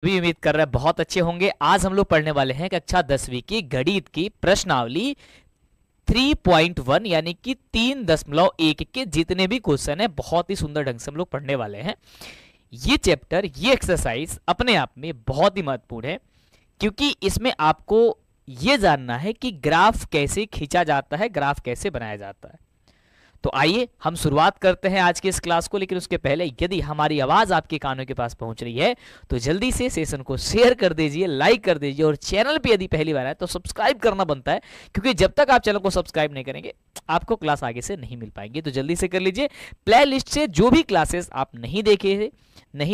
भी उम्मीद कर रहे हैं बहुत अच्छे होंगे। आज हम लोग पढ़ने वाले हैं कक्षा 10वीं की गणित की प्रश्नावली 3.1 यानी कि 3.1 के जितने भी क्वेश्चन है बहुत ही सुंदर ढंग से हम लोग पढ़ने वाले हैं। ये चैप्टर, ये एक्सरसाइज अपने आप में बहुत ही महत्वपूर्ण है, क्योंकि इसमें आपको ये जानना है कि ग्राफ कैसे खींचा जाता है, ग्राफ कैसे बनाया जाता है। तो आइए हम शुरुआत करते हैं आज के इस क्लास को। लेकिन उसके पहले यदि हमारी आवाज आपके कानों के पास पहुंच रही है तो जल्दी से सेशन को शेयर कर दीजिए, लाइक कर दीजिए, और चैनल पे यदि पहली बार है तो सब्सक्राइब करना बनता है, क्योंकि जब तक आप चैनल को सब्सक्राइब नहीं करेंगे आपको क्लास आगे से नहीं मिल पाएंगी। तो जल्दी से कर लीजिए। प्ले लिस्ट से जो भी क्लासेस आप नहीं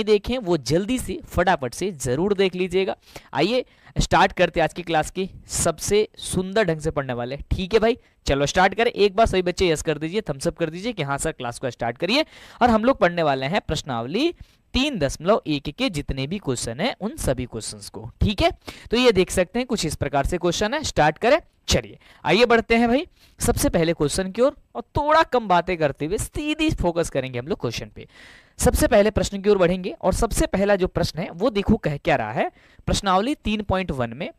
देखें वो जल्दी से फटाफट से जरूर देख लीजिएगा। आइए स्टार्ट करते हैं आज की क्लास की। सबसे सुंदर ढंग से पढ़ने वाले, ठीक है भाई? चलो स्टार्ट करें। एक बार सभी बच्चे यस कर दीजिए, थम्स अप कर दीजिए कि हाँ सर क्लास को स्टार्ट करिए। और हम लोग पढ़ने वाले हैं प्रश्नावली 3.1 के जितने भी क्वेश्चन हैं उन सभी क्वेश्चंस को, ठीक है? तो ये देख सकते हैं कुछ इस प्रकार से क्वेश्चन है। स्टार्ट करें, चलिए आइए बढ़ते हैं भाई सबसे पहले क्वेश्चन की ओर, और थोड़ा कम बातें करते हुए सीधी फोकस करेंगे हम लोग क्वेश्चन पे। सबसे पहले प्रश्न की ओर बढ़ेंगे, और सबसे पहला जो प्रश्न है वो देखो कह क्या रहा है। प्रश्नावली 3.1 में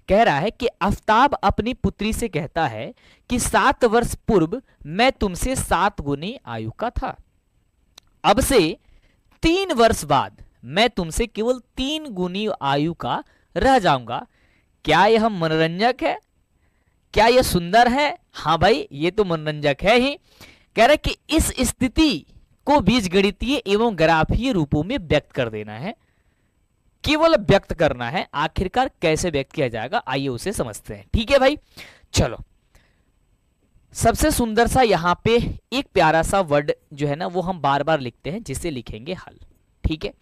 कह रहा है कि आफ्ताब अपनी पुत्री से कहता है कि 7 वर्ष पूर्व मैं तुमसे 7 गुनी आयु का था, अब से 3 वर्ष बाद मैं तुमसे केवल 3 गुनी आयु का रह जाऊंगा। क्या यह मनोरंजक है? क्या यह सुंदर है? हाँ भाई, ये तो मनोरंजक है ही। कह रहा है कि इस स्थिति को बीजगणितीय एवं ग्राफीय रूपों में व्यक्त कर देना है, केवल व्यक्त करना है। आखिरकार कैसे व्यक्त किया जाएगा आइए उसे समझते हैं, ठीक है भाई? चलो, सबसे सुंदर सा यहाँ पे एक प्यारा सा वर्ड जो है ना वो हम बार बार लिखते हैं, जिसे लिखेंगे हल, ठीक है?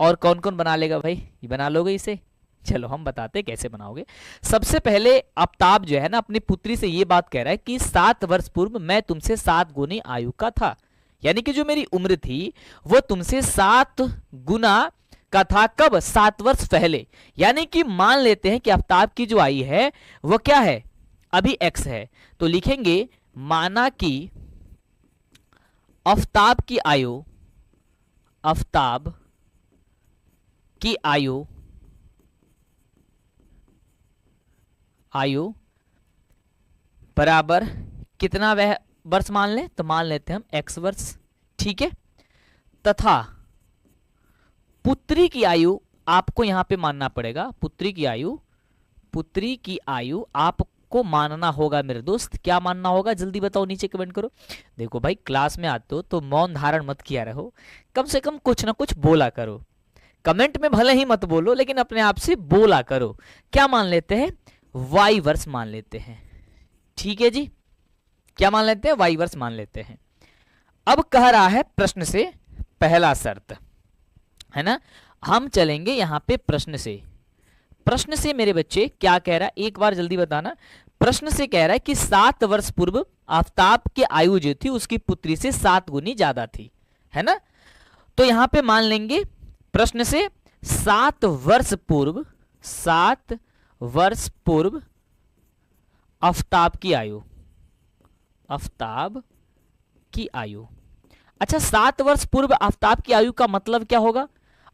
और कौन कौन बना लेगा भाई? ये बना लोगे इसे? चलो हम बताते हैं कैसे बनाओगे। सबसे पहले आफ्ताब जो है ना अपनी पुत्री से ये बात कह रहा है कि 7 वर्ष पूर्व मैं तुमसे 7 गुनी आयु का था, यानी कि जो मेरी उम्र थी वो तुमसे 7 गुना का था। कब? 7 वर्ष पहले। यानी कि मान लेते हैं कि आफ्ताब की जो आयु है वो क्या है? अभी x है, तो लिखेंगे माना कि आफ्ताब की आयु बराबर कितना वह वर्ष मान ले? तो मान लेते हैं हम x वर्ष, ठीक है? तथा पुत्री की आयु आपको यहां पे मानना पड़ेगा। पुत्री की आयु आपको मानना होगा मेरे दोस्त। क्या मानना होगा जल्दी बताओ, नीचे कमेंट करो। देखो भाई क्लास में आते हो तो मौन धारण मत किया रहो, कम से कम कुछ ना कुछ बोला करो। कमेंट में भले ही मत बोलो लेकिन अपने आप से बोला करो। क्या मान लेते हैं? वाई वर्ष मान लेते हैं, ठीक है जी? क्या मान लेते हैं? वाई वर्ष मान लेते हैं। अब कह रहा है प्रश्न से पहला शर्त, है ना? हम चलेंगे यहां पे प्रश्न से मेरे बच्चे क्या कह रहा है एक बार जल्दी बताना। प्रश्न से कह रहा है कि 7 वर्ष पूर्व आफ्ताब की आयु जो थी उसकी पुत्री से 7 गुनी ज्यादा थी, है ना? तो यहां पे मान लेंगे प्रश्न से 7 वर्ष पूर्व आफ्ताब की आयु। अच्छा, 7 वर्ष पूर्व आफ्ताब की आयु का मतलब क्या होगा?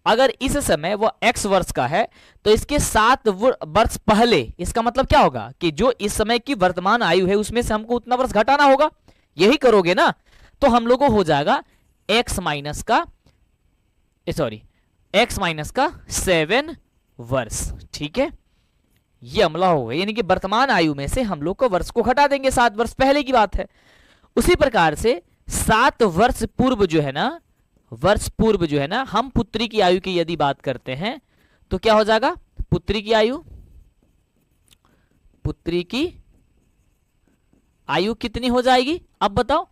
अगर इस समय वो x वर्ष का है तो इसके 7 वर्ष पहले, इसका मतलब क्या होगा कि जो इस समय की वर्तमान आयु है उसमें से हमको उतना वर्ष घटाना होगा। यही करोगे ना? तो हम लोगों को हो जाएगा x माइनस का 7 वर्ष, ठीक है? ये अमला होगा, यानी कि वर्तमान आयु में से हम लोग को वर्ष को घटा देंगे। 7 वर्ष पहले की बात है। उसी प्रकार से 7 वर्ष पूर्व जो है ना हम पुत्री की आयु की यदि बात करते हैं तो क्या हो जाएगा? पुत्री की आयु कितनी हो जाएगी? अब बताओ।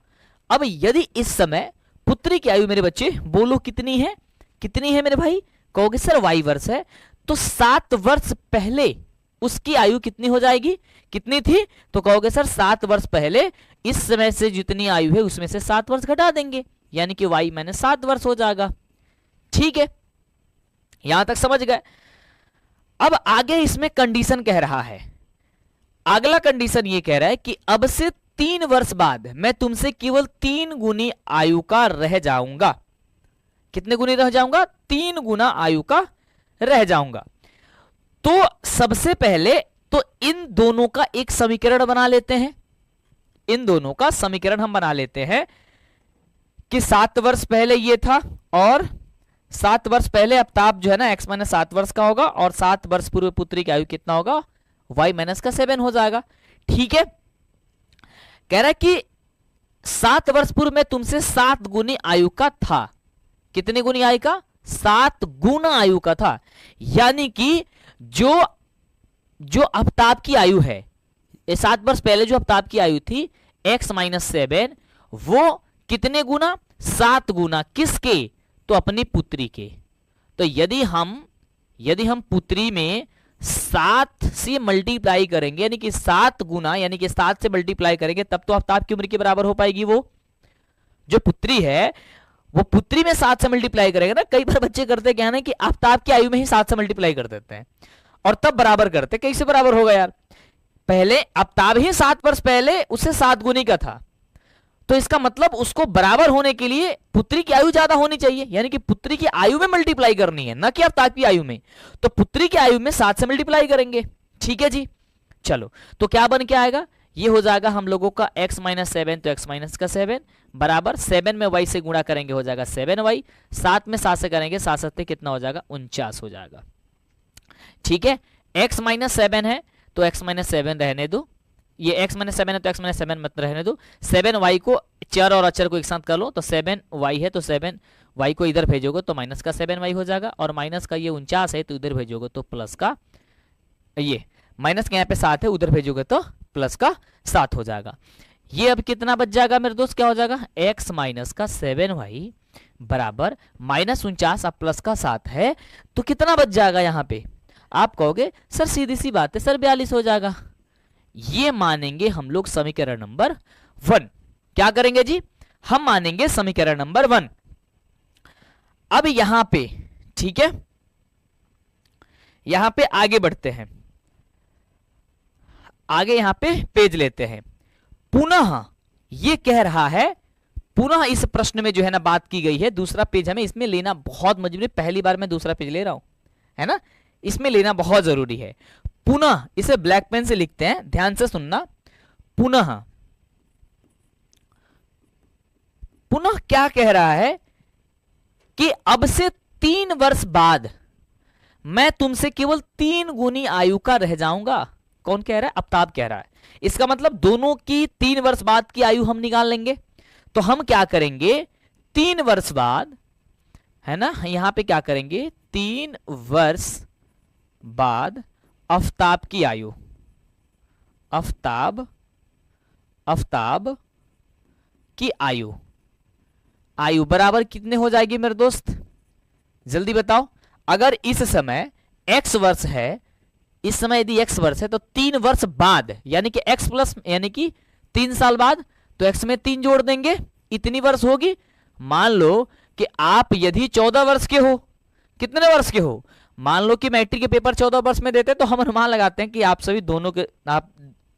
अब यदि इस समय पुत्री की आयु मेरे बच्चे बोलो कितनी है मेरे भाई? कहोगे सर वाई वर्ष है, तो 7 वर्ष पहले उसकी आयु कितनी हो जाएगी? कितनी थी? तो कहोगे सर 7 वर्ष पहले इस समय से जितनी आयु है उसमें से 7 वर्ष घटा देंगे, यानी कि y मैंने 7 वर्ष हो जाएगा, ठीक है? यहां तक समझ गए? अब आगे इसमें कंडीशन कह रहा है, अगला कंडीशन ये कह रहा है कि अब से 3 वर्ष बाद मैं तुमसे केवल 3 गुनी आयु का रह जाऊंगा। कितने गुनी रह जाऊंगा? 3 गुना आयु का रह जाऊंगा। तो सबसे पहले तो इन दोनों का एक समीकरण बना लेते हैं। इन दोनों का समीकरण हम बना लेते हैं कि 7 वर्ष पहले ये था और 7 वर्ष पहले अवताप जो है ना x माइनस 7 वर्ष का होगा और 7 वर्ष पूर्व पुत्री की आयु कितना होगा, y माइनस का 7 हो जाएगा। ठीक है, कह रहा है कि 7 वर्ष पूर्व में तुमसे 7 गुनी आयु का था। कितने गुनी आयु का? 7 गुना आयु का था। यानी कि जो अवताप की आयु है, 7 वर्ष पहले जो अवताप की आयु थी x माइनस 7, वो कितने गुना? 7 गुना। किसके? तो अपनी पुत्री के। तो यदि हम पुत्री में 7 से मल्टीप्लाई करेंगे, यानी कि 7 गुना, यानी कि 7 से मल्टीप्लाई करेंगे, तब तो अवताप की उम्र के बराबर हो पाएगी। वो जो पुत्री है वो पुत्री में 7 से मल्टीप्लाई करेगा ना। कई बार बच्चे करते क्या है ना कि अवताप की आयु में ही 7 से मल्टीप्लाई कर देते हैं और तब बराबर करते। कैसे बराबर होगा यार? पहले अवताप ही 7 वर्ष पहले उससे 7 गुनी का था, तो इसका मतलब उसको बराबर होने के लिए पुत्री की आयु ज्यादा होनी चाहिए, यानी कि पुत्री की आयु में मल्टीप्लाई करनी है, ना कि अवताप की आयु में। तो पुत्री की आयु में 7 से मल्टीप्लाई करेंगे। ठीक है जी, चलो तो क्या बन के आएगा? ये हो जाएगा हम लोगों का x माइनस 7, तो x माइनस का 7 बराबर 7 में y से गुणा करेंगे हो जाएगा 7y, 7 में 7 से करेंगे 7 7 कितना हो जाएगा? 49 हो जाएगा। ठीक है, x माइनस 7 है तो x माइनस 7 रहने दो, ये x माइनस 7 है तो x माइनस 7 मत रहने दो। 7y को चर और अचर को एक साथ कर लो, तो 7y है तो 7y को इधर भेजोगे तो माइनस का 7y हो जाएगा, और माइनस का ये 49 है तो इधर भेजोगे तो प्लस का, ये माइनस के यहाँ पे 7 है, उधर भेजोगे तो प्लस का 7 हो जाएगा। ये अब कितना बच जाएगा मेरे दोस्त? क्या हो जाएगा? x माइनस का 7y बराबर माइनस 49 अब प्लस का 7 है, तो कितना बच जाएगा यहाँ पे? आप कहोगे सर सीधी सी बात है सर 42 हो जाएगा। ये मानेंगे हम लोग समीकरण नंबर 1। क्या करेंगे जी? हम मानेंगे समीकरण नंबर 1। अब यहां पे, ठीक है, यहां पे आगे बढ़ते हैं, आगे यहां पे पेज लेते हैं। पुनः ये कह रहा है, पुनः इस प्रश्न में जो है ना बात की गई है, दूसरा पेज हमें इसमें लेना बहुत मजबूरी, पहली बार मैं दूसरा पेज ले रहा हूं, है ना, इसमें लेना बहुत जरूरी है। पुनः, इसे ब्लैक पेन से लिखते हैं, ध्यान से सुनना। पुनः, पुनः क्या कह रहा है कि अब से 3 वर्ष बाद मैं तुमसे केवल 3 गुनी आयु का रह जाऊंगा। कौन कह रहा है? अवताप कह रहा है। इसका मतलब दोनों की 3 वर्ष बाद की आयु हम निकाल लेंगे। तो हम क्या करेंगे? 3 वर्ष बाद, है ना, यहां पे क्या करेंगे? 3 वर्ष बाद अवताप की आयु, अवताप की आयु, आयु बराबर कितने हो जाएगी मेरे दोस्त? जल्दी बताओ। अगर इस समय x वर्ष है, इस समय यदि x वर्ष है तो 3 वर्ष बाद, यानी कि x प्लस, यानी कि 3 साल बाद, तो x में 3 जोड़ देंगे, इतनी वर्ष होगी। मान लो कि आप यदि 14 वर्ष के हो, कितने वर्ष के हो? मान लो कि मैट्रिक के पेपर 14 वर्ष में देते, तो हम अनुमान लगाते हैं कि आप सभी दोनों के, आप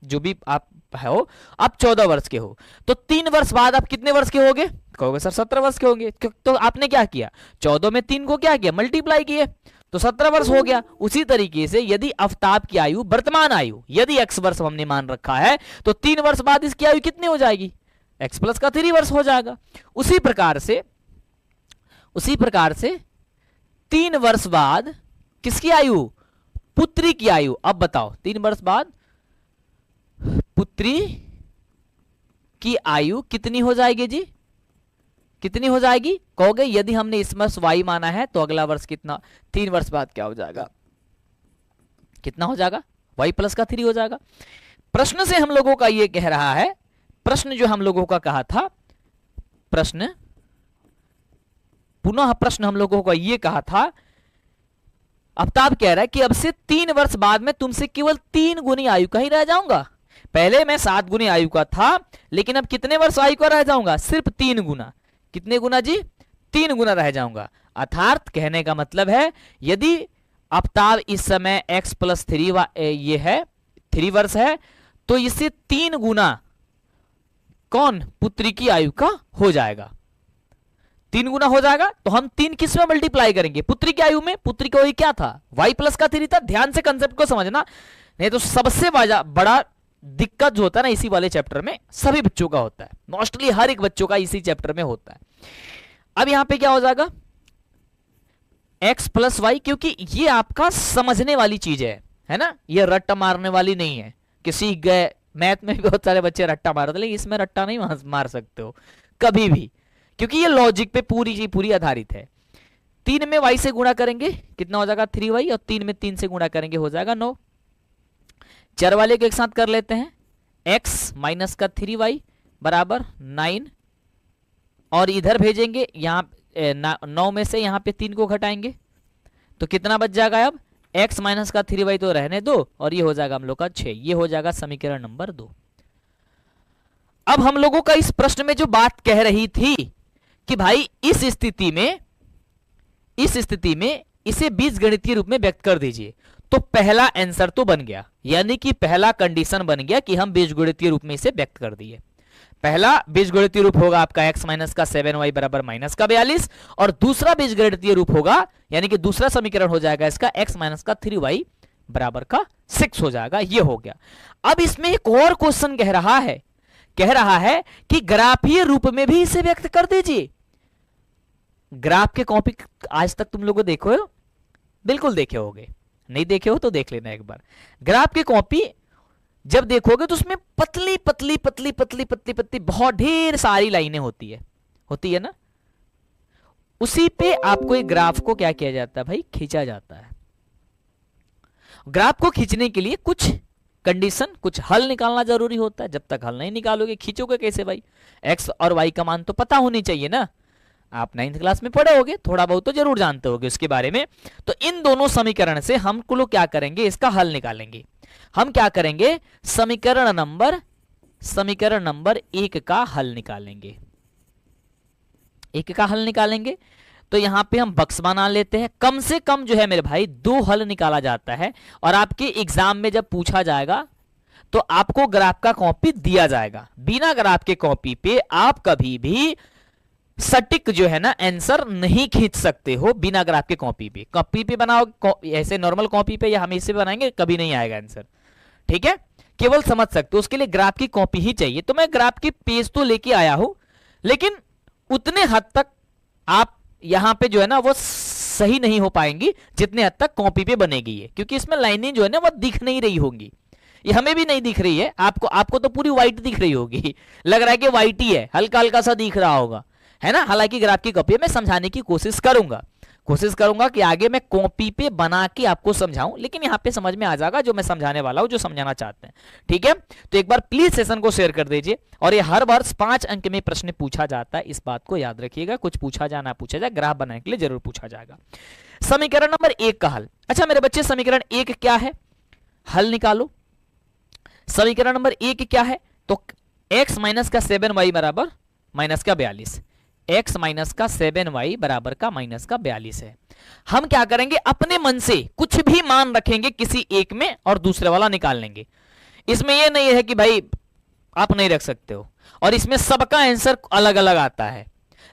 जो भी आप हो, आप 14 वर्ष के हो। तो 3 वर्ष बाद आप कितने वर्ष के होगे? कहोगे सर 17 वर्ष के होंगे। तो आपने क्या किया? 14 में 3 को क्या किया? मल्टीप्लाई किए, तो 17 वर्ष हो गया। उसी तरीके से यदि अवताप की आयु, वर्तमान आयु, यदि x वर्ष हमने मान रखा है, तो 3 वर्ष बाद इसकी आयु कितनी हो जाएगी? x प्लस का 3 वर्ष हो जाएगा। उसी प्रकार से 3 वर्ष बाद किसकी आयु? पुत्री की आयु। अब बताओ 3 वर्ष बाद पुत्री की आयु कितनी हो जाएगी जी? कितनी हो जाएगी? कहोगे यदि हमने इस वर्ष y माना है तो अगला वर्ष कितना? 3 वर्ष बाद क्या हो जाएगा? कितना हो जाएगा? y प्लस का 3 हो जाएगा। प्रश्न से हम लोगों का ये कह रहा है, प्रश्न जो हम लोगों का कहा था, प्रश्न, पुनः प्रश्न हम लोगों का ये कहा था, अवताप कह रहा है कि अब से 3 वर्ष बाद में तुमसे केवल 3 गुनी आयु का ही रह जाऊंगा। पहले मैं 7 गुनी आयु का था, लेकिन अब कितने वर्ष आयु का रह जाऊंगा? सिर्फ 3 गुना। कितने गुना जी? 3 गुना रह जाऊंगा। अर्थात कहने का मतलब है, यदि अवताप इस समय x प्लस 3 ये है 3 वर्ष है, तो इससे 3 गुना कौन? पुत्री की आयु का हो जाएगा। 3 गुना हो जाएगा। तो हम 3 किस में मल्टीप्लाई करेंगे? पुत्री की आयु में। पुत्री का वही क्या था? y प्लस का 3 था। ध्यान से कंसेप्ट को समझना, नहीं तो सबसे बड़ा दिक्कत जो होता है ना इसी वाले चैप्टर में, सभी बच्चों का होता है, मोस्टली हर एक बच्चों का इसी चैप्टर में होता है। अब यहां पे क्या हो जाएगा? x प्लस वाई, क्योंकि ये आपका समझने वाली चीज है ना, ये रट्टा मारने वाली नहीं है। किसी गए मैथ में भी बहुत सारे बच्चे रट्टा मारते, लेकिन इसमें रट्टा नहीं मार सकते हो कभी भी, क्योंकि ये लॉजिक पे पूरी आधारित है। 3 में y से गुणा करेंगे कितना हो जाएगा? 3y, और 3 में 3 से गुणा करेंगे हो जाएगा 9। चर वाले को एक साथ कर लेते हैं, x माइनस का 3y बराबर 9, और इधर भेजेंगे यहाँ 9 में से यहाँ पे 3 को घटाएंगे तो कितना बच जाएगा? अब x माइनस का 3y तो रहने दो, और ये हो जाएगा हम लोग का 6। ये हो जाएगा समीकरण नंबर 2। अब हम लोगों का इस प्रश्न में जो बात कह रही थी कि भाई इस स्थिति में इसे बीजगणितीय रूप में व्यक्त कर दीजिए, तो पहला आंसर तो बन गया, यानी कि पहला कंडीशन बन गया कि हम बीजगणितीय रूप में इसे व्यक्त कर दिए। पहला बीजगणितीय रूप होगा आपका x माइनस का 7y बराबर माइनस का 42, और दूसरा बीजगणितीय रूप होगा, यानी कि दूसरा समीकरण हो जाएगा इसका x माइनस का 3y बराबर का 6 हो जाएगा। ये हो गया। अब इसमें एक और क्वेश्चन कह रहा है कि ग्राफीय रूप में भी इसे व्यक्त कर दीजिए। ग्राफ के कॉपी आज तक तुम लोगों देखो हो? बिल्कुल देखे होगे, नहीं देखे हो तो देख लेना एक बार। ग्राफ की कॉपी जब देखोगे तो उसमें पतली पतली पतली पतली पतली पतली बहुत ढेर सारी लाइनें होती है ना। उसी पे आपको एक ग्राफ को क्या किया जाता है भाई? खींचा जाता है। ग्राफ को खींचने के लिए कुछ कंडीशन, कुछ हल निकालना जरूरी होता है। जब तक हल नहीं निकालोगे खींचोगे कैसे भाई? एक्स और वाई का मान तो पता होनी चाहिए ना। आप 9th क्लास में पढ़े होगे, थोड़ा बहुत तो जरूर जानते होगे उसके बारे में। तो इन दोनों समीकरण से हम लोग क्या करेंगे? इसका हल निकालेंगे। हम क्या करेंगे? समीकरण नंबर 1 का हल निकालेंगे। 1 का हल निकालेंगे तो यहां पे हम बक्स बना लेते हैं। कम से कम जो है मेरे भाई 2 हल निकाला जाता है, और आपके एग्जाम में जब पूछा जाएगा तो आपको ग्राफ का कॉपी दिया जाएगा। बिना ग्राफ के कॉपी पे आप कभी भी सटीक जो है ना आंसर नहीं खींच सकते हो। बिना ग्राफ के कॉपी पे बनाओ, ऐसे नॉर्मल कॉपी पे या हम इसे बनाएंगे कभी नहीं आएगा आंसर, ठीक है। केवल समझ सकते हो, उसके लिए ग्राफ की कॉपी ही चाहिए। तो मैं ग्राफ की पेज तो लेके आया हूं, लेकिन उतने हद तक आप यहां पे जो है ना वो सही नहीं हो पाएंगी जितने हद तक कॉपी पे बनेगी है, क्योंकि इसमें लाइनें जो है ना वो दिख नहीं रही होंगी। ये हमें भी नहीं दिख रही है, आपको तो पूरी व्हाइट दिख रही होगी, लग रहा है कि व्हाइट ही है, हल्का हल्का सा दिख रहा होगा, है ना। हालांकि ग्राफ की कॉपी में समझाने की कोशिश करूंगा कि आगे मैं कॉपी पे बना के आपको समझाऊं, लेकिन यहाँ पे समझ में आ जाएगा जो मैं समझाने वाला हूं, जो समझाना चाहते हैं, ठीक है। तो एक बार प्लीज सेशन को शेयर कर दीजिए। और ये हर वर्ष 5 अंक में प्रश्न पूछा जाता है, इस बात को याद रखिएगा। कुछ पूछा जाए ना पूछा जाए, ग्राफ बनाने के लिए जरूर पूछा जाएगा। समीकरण नंबर 1 का हल। अच्छा मेरे बच्चे, समीकरण 1 क्या है? हल निकालो। समीकरण नंबर 1 क्या है? तो x माइनस का 7y बराबर माइनस का 42, x माइनस का 7y बराबर का माइनस का 42 है। हम क्या करेंगे? अपने मन से कुछ भी मान रखेंगे किसी एक में और दूसरे वाला निकाल लेंगे। इसमें यह नहीं है कि भाई आप नहीं रख सकते हो, और इसमें सबका आंसर अलग अलग आता है,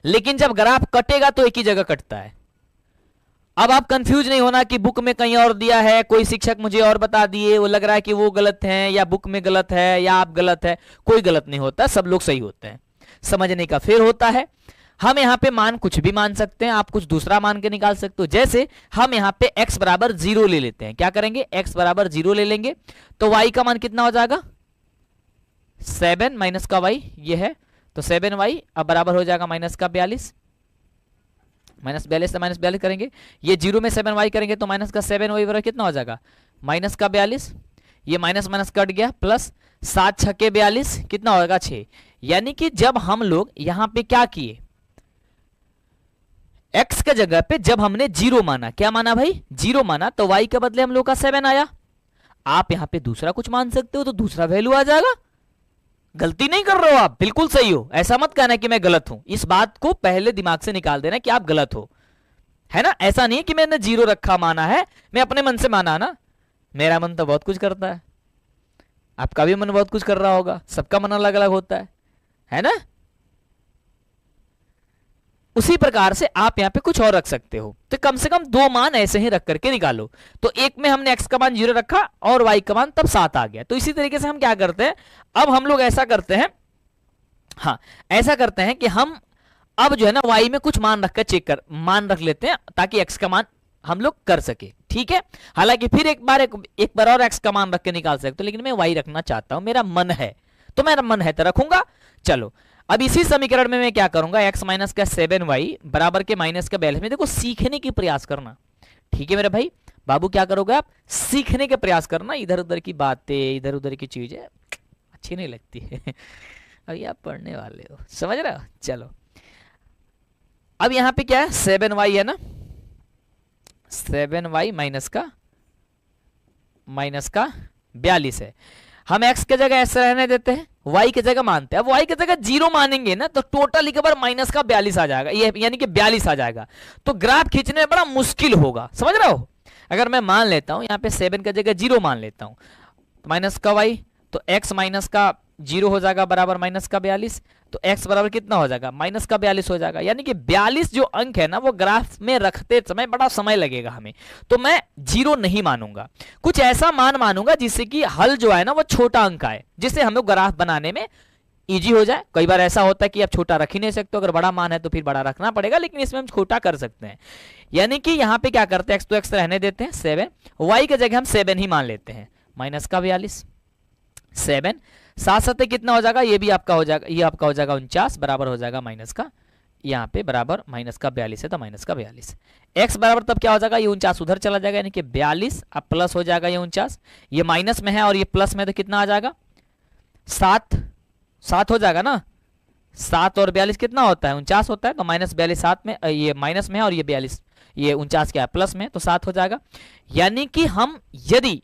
लेकिन जब ग्राफ कटेगा तो एक ही जगह कटता है। अब आप कंफ्यूज नहीं होना कि बुक में कहीं और दिया है, कोई शिक्षक मुझे और बता दिए, वो लग रहा है कि वो गलत है या बुक में गलत है या आप गलत है। कोई गलत नहीं होता, सब लोग सही होते हैं। समझने का फेर होता है। हम यहाँ पे मान कुछ भी मान सकते हैं, आप कुछ दूसरा मान के निकाल सकते हो। जैसे हम यहाँ पे x बराबर 0 ले लेते हैं। क्या करेंगे? x बराबर 0 ले लेंगे तो y का मान कितना हो जाएगा? 7 माइनस का y ये है, तो 7y अब बराबर हो जाएगा माइनस का 42। माइनस 42 से माइनस 42 करेंगे, ये 0 में 7y करेंगे तो माइनस का 7y बराबर कितना हो जाएगा? माइनस का 42। ये माइनस माइनस कट गया, प्लस 7 छक्के 42 कितना होगा? 6। यानी कि जब हम लोग यहाँ पे क्या किए, x के जगह पे जब हमने 0 माना, क्या माना भाई? 0 माना, तो y के बदले हम लोग का 7 आया। आप यहाँ पे दूसरा कुछ मान सकते हो तो दूसरा वैल्यू आ जाएगा। गलती नहीं कर रहे हो आप, बिल्कुल सही हो। ऐसा मत कहना कि मैं गलत हूं, इस बात को पहले दिमाग से निकाल देना कि आप गलत हो, है ना। ऐसा नहीं है कि मैंने 0 रखा माना है, मैं अपने मन से माना ना। मेरा मन तो बहुत कुछ करता है, आपका भी मन बहुत कुछ कर रहा होगा, सबका मन अलग अलग होता है ना। उसी प्रकार से आप यहाँ पे कुछ और रख सकते हो, तो कम से कम 2 मान ऐसे ही रख करके निकालो। तो एक में हमने x का मान 0 रखा और y का मान तब 7 आ गया। तो इसी तरीके से हम क्या करते हैं, अब हम लोग ऐसा करते हैं, हाँ ऐसा करते हैं कि हम अब जो है ना y में कुछ मान रखकर मान रख लेते हैं ताकि x का मान हम लोग कर सके, ठीक है। हालांकि फिर एक बार और x का मान रख के निकाल सकते हो, लेकिन मैं y रखना चाहता हूं, मेरा मन है, तो मेरा मन है तो रखूंगा। चलो अब इसी समीकरण में मैं क्या करूंगा, x माइनस का 7y बराबर के माइनस का 42 में, देखो सीखने की प्रयास करना, ठीक है मेरे भाई बाबू, क्या करोगे आप, सीखने के प्रयास करना। इधर उधर की बातें, इधर उधर की चीजें अच्छी नहीं लगती है अभी आप पढ़ने वाले हो, समझ रहे हो। चलो अब यहां पे क्या है, 7y है ना, 7y माइनस का 42 है। हम x के जगह ऐसे रहने देते हैं, y की जगह मानते हैं। अब y की जगह 0 मानेंगे ना तो टोटल एक बार माइनस का 42 आ जाएगा, ये यानी कि 42 आ जाएगा। तो ग्राफ खींचने में बड़ा मुश्किल होगा, समझ रहे हो। अगर मैं मान लेता हूं यहाँ पे 7 की जगह 0 मान लेता हूं, माइनस का y, तो x माइनस का 0 हो जाएगा बराबर माइनस का 42, तो x बराबर कितना हो जाएगा, माइनस का 42 हो जाएगा। यानी कि 42 जो अंक है ना वो ग्राफ में रखते समय बड़ा समय लगेगा हमें, तो मैं 0 नहीं मानूंगा, कुछ ऐसा मान मानूंगा जिससे कि हल जो है ना वो छोटा अंक आए, जिससे हम लोग ग्राफ बनाने में इजी हो जाए। कई बार ऐसा होता है कि आप छोटा रख ही नहीं सकते, अगर बड़ा मान है तो फिर बड़ा रखना पड़ेगा, लेकिन इसमें हम छोटा कर सकते हैं। यानी कि यहाँ पे क्या करते हैं, x तो x रहने देते हैं 7, y की जगह हम 7 ही मान लेते हैं, माइनस का 42, 7 साथ साथ कितना हो जाएगा, ये भी आपका हो जाएगा, ये आपका हो जाएगा 49 बराबर हो जाएगा माइनस का, यहाँ पे बराबर माइनस का 42 है तो माइनस का 42, x बराबर तब क्या हो जाएगा, ये 49 उधर चला जाएगा, यानी कि 42 अब प्लस हो जाएगा ये 49, ये माइनस में है और ये प्लस में, तो कितना आ जाएगा 7 हो जाएगा ना, 7 और 42 कितना होता है 49 होता है, तो माइनस 42 7 में, ये माइनस में है और ये 42, ये 49 क्या है प्लस में, तो 7 हो जाएगा। यानी कि हम यदि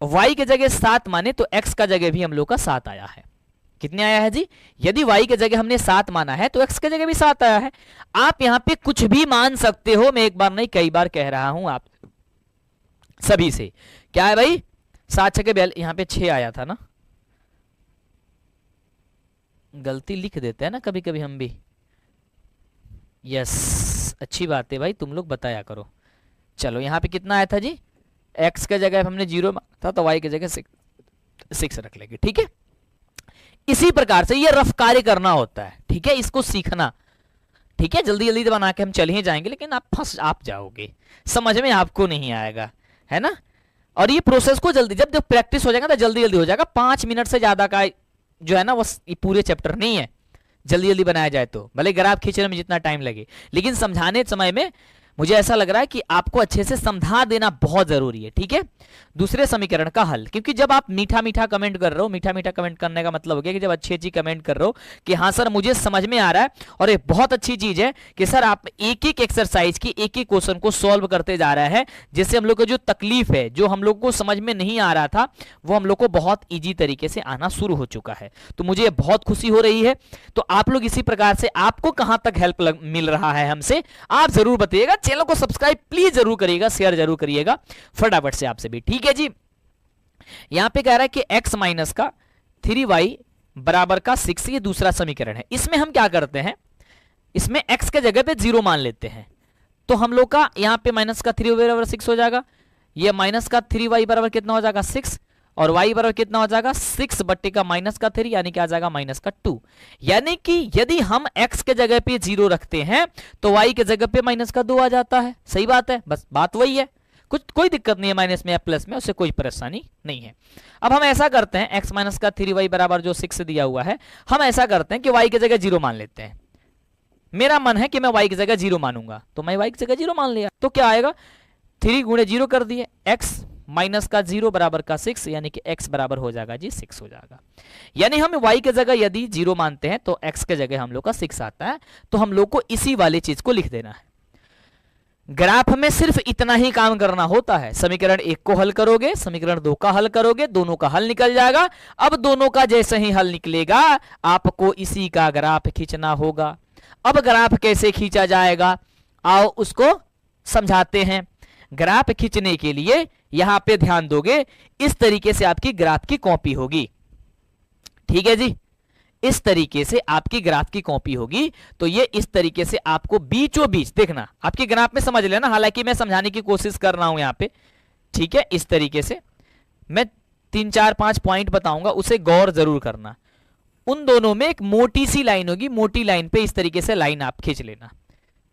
y के जगह 7 माने तो x का जगह भी हम लोग का 7 आया है। कितने आया है जी, यदि y के जगह हमने 7 माना है तो x के जगह भी 7 आया है। आप यहां पे कुछ भी मान सकते हो, मैं एक बार नहीं कई बार कह रहा हूं आप सभी से, क्या है भाई 7 6 42, यहां पे 6 आया था ना, गलती लिख देते हैं ना कभी कभी हम भी, यस अच्छी बात है भाई, तुम लोग बताया करो। चलो यहाँ पे कितना आया था जी, x के जगह हमने 0 था तो y की जगह 6 रख लेंगे, ठीक है। इसी प्रकार से ये रफ कार्य करना होता है, ठीक है, इसको सीखना, ठीक है। जल्दी जल्दी बना के हम चल ही जाएंगे, लेकिन आप जाओगे, समझ में आपको नहीं आएगा, है ना। और ये प्रोसेस को जल्दी जब प्रैक्टिस हो जाएगा तो जल्दी जल्दी हो जाएगा। 5 मिनट से ज्यादा का जो है ना वो पूरे चैप्टर नहीं है, जल्दी जल्दी बनाया जाए तो, भले ग्राफ खींचने में जितना टाइम लगे, लेकिन समझाने समय में मुझे ऐसा लग रहा है कि आपको अच्छे से समझा देना बहुत जरूरी है, ठीक है। दूसरे समीकरण का हल, क्योंकि जब आप मीठा मीठा कमेंट कर रहे हो, मीठा मीठा कमेंट करने का मतलब हो गया कि जब अच्छी अच्छी कमेंट कर रहे हो कि हाँ सर मुझे समझ में आ रहा है, और एक बहुत अच्छी चीज है कि सर आप एक एक एक्सरसाइज की एक एक क्वेश्चन को सॉल्व करते जा रहे हैं, जिससे हम लोग को जो तकलीफ है, जो हम लोग को समझ में नहीं आ रहा था, वो हम लोग को बहुत ईजी तरीके से आना शुरू हो चुका है। तो मुझे बहुत खुशी हो रही है। तो आप लोग इसी प्रकार से, आपको कहां तक हेल्प मिल रहा है हमसे आप जरूर बताइएगा। चैनल को सब्सक्राइब प्लीज जरूर करिएगा, शेयर जरूर करिएगा फटाफट से आपसे भी, ठीक है जी। यहां पे कह रहा है कि x माइनस का 3y बराबर का 6, ये दूसरा समीकरण है। इसमें हम क्या करते हैं, इसमें x के जगह पे 0 मान लेते हैं, तो हम लोग का यहां पे माइनस का 3y बराबर 6 हो जाएगा, ये माइनस का 3y बराबर कितना हो जाएगा 6, और y बराबर कितना हो जाएगा 6 बट्टे का माइनस का 3, यानी कि आ जाएगा माइनस का 2। यानी कि यदि हम x के जगह पे 0 रखते हैं तो y के जगह पे माइनस का 2 आ जाता है। सही बात है, बस बात वही है, कोई दिक्कत नहीं है, माइनस में या प्लस में, उससे कोई परेशानी नहीं है। अब हम ऐसा करते हैं, x माइनस का 3y बराबर जो 6 दिया हुआ है, हम ऐसा करते हैं कि y की जगह 0 मान लेते हैं। मेरा मन है कि मैं y की जगह 0 मानूंगा, तो मैं y की जगह 0 मान लिया, तो क्या आएगा 3 गुणे 0 कर दिए, x माइनस का 0 बराबर का 6, यानी कि x बराबर हो जाएगा जी 6 हो जाएगा। यानी हम y के जगह यदि 0 मानते हैं तो x के जगह हम लोग का 6 आता है, तो हम लोग को इसी वाली चीज को लिख देना है। ग्राफ में सिर्फ इतना ही काम करना होता है, समीकरण 1 को हल करोगे, समीकरण 2 का हल करोगे, दोनों का हल निकल जाएगा। अब दोनों का जैसे ही हल निकलेगा आपको इसी का ग्राफ खींचना होगा। अब ग्राफ कैसे खींचा जाएगा, आओ उसको समझाते हैं। ग्राफ खींचने के लिए यहां पे ध्यान दोगे, इस तरीके से आपकी ग्राफ की कॉपी होगी, ठीक है जी। इस तरीके से आपकी ग्राफ की कॉपी होगी। तो ये इस तरीके से आपको बीचों बीच देखना, आपके ग्राफ में समझ लेना, हालांकि मैं समझाने की कोशिश कर रहा हूं यहां पे, ठीक है। इस तरीके से मैं 3 4 5 पॉइंट बताऊंगा, उसे गौर जरूर करना। उन दोनों में एक मोटी सी लाइन होगी, मोटी लाइन पे इस तरीके से लाइन आप खींच लेना,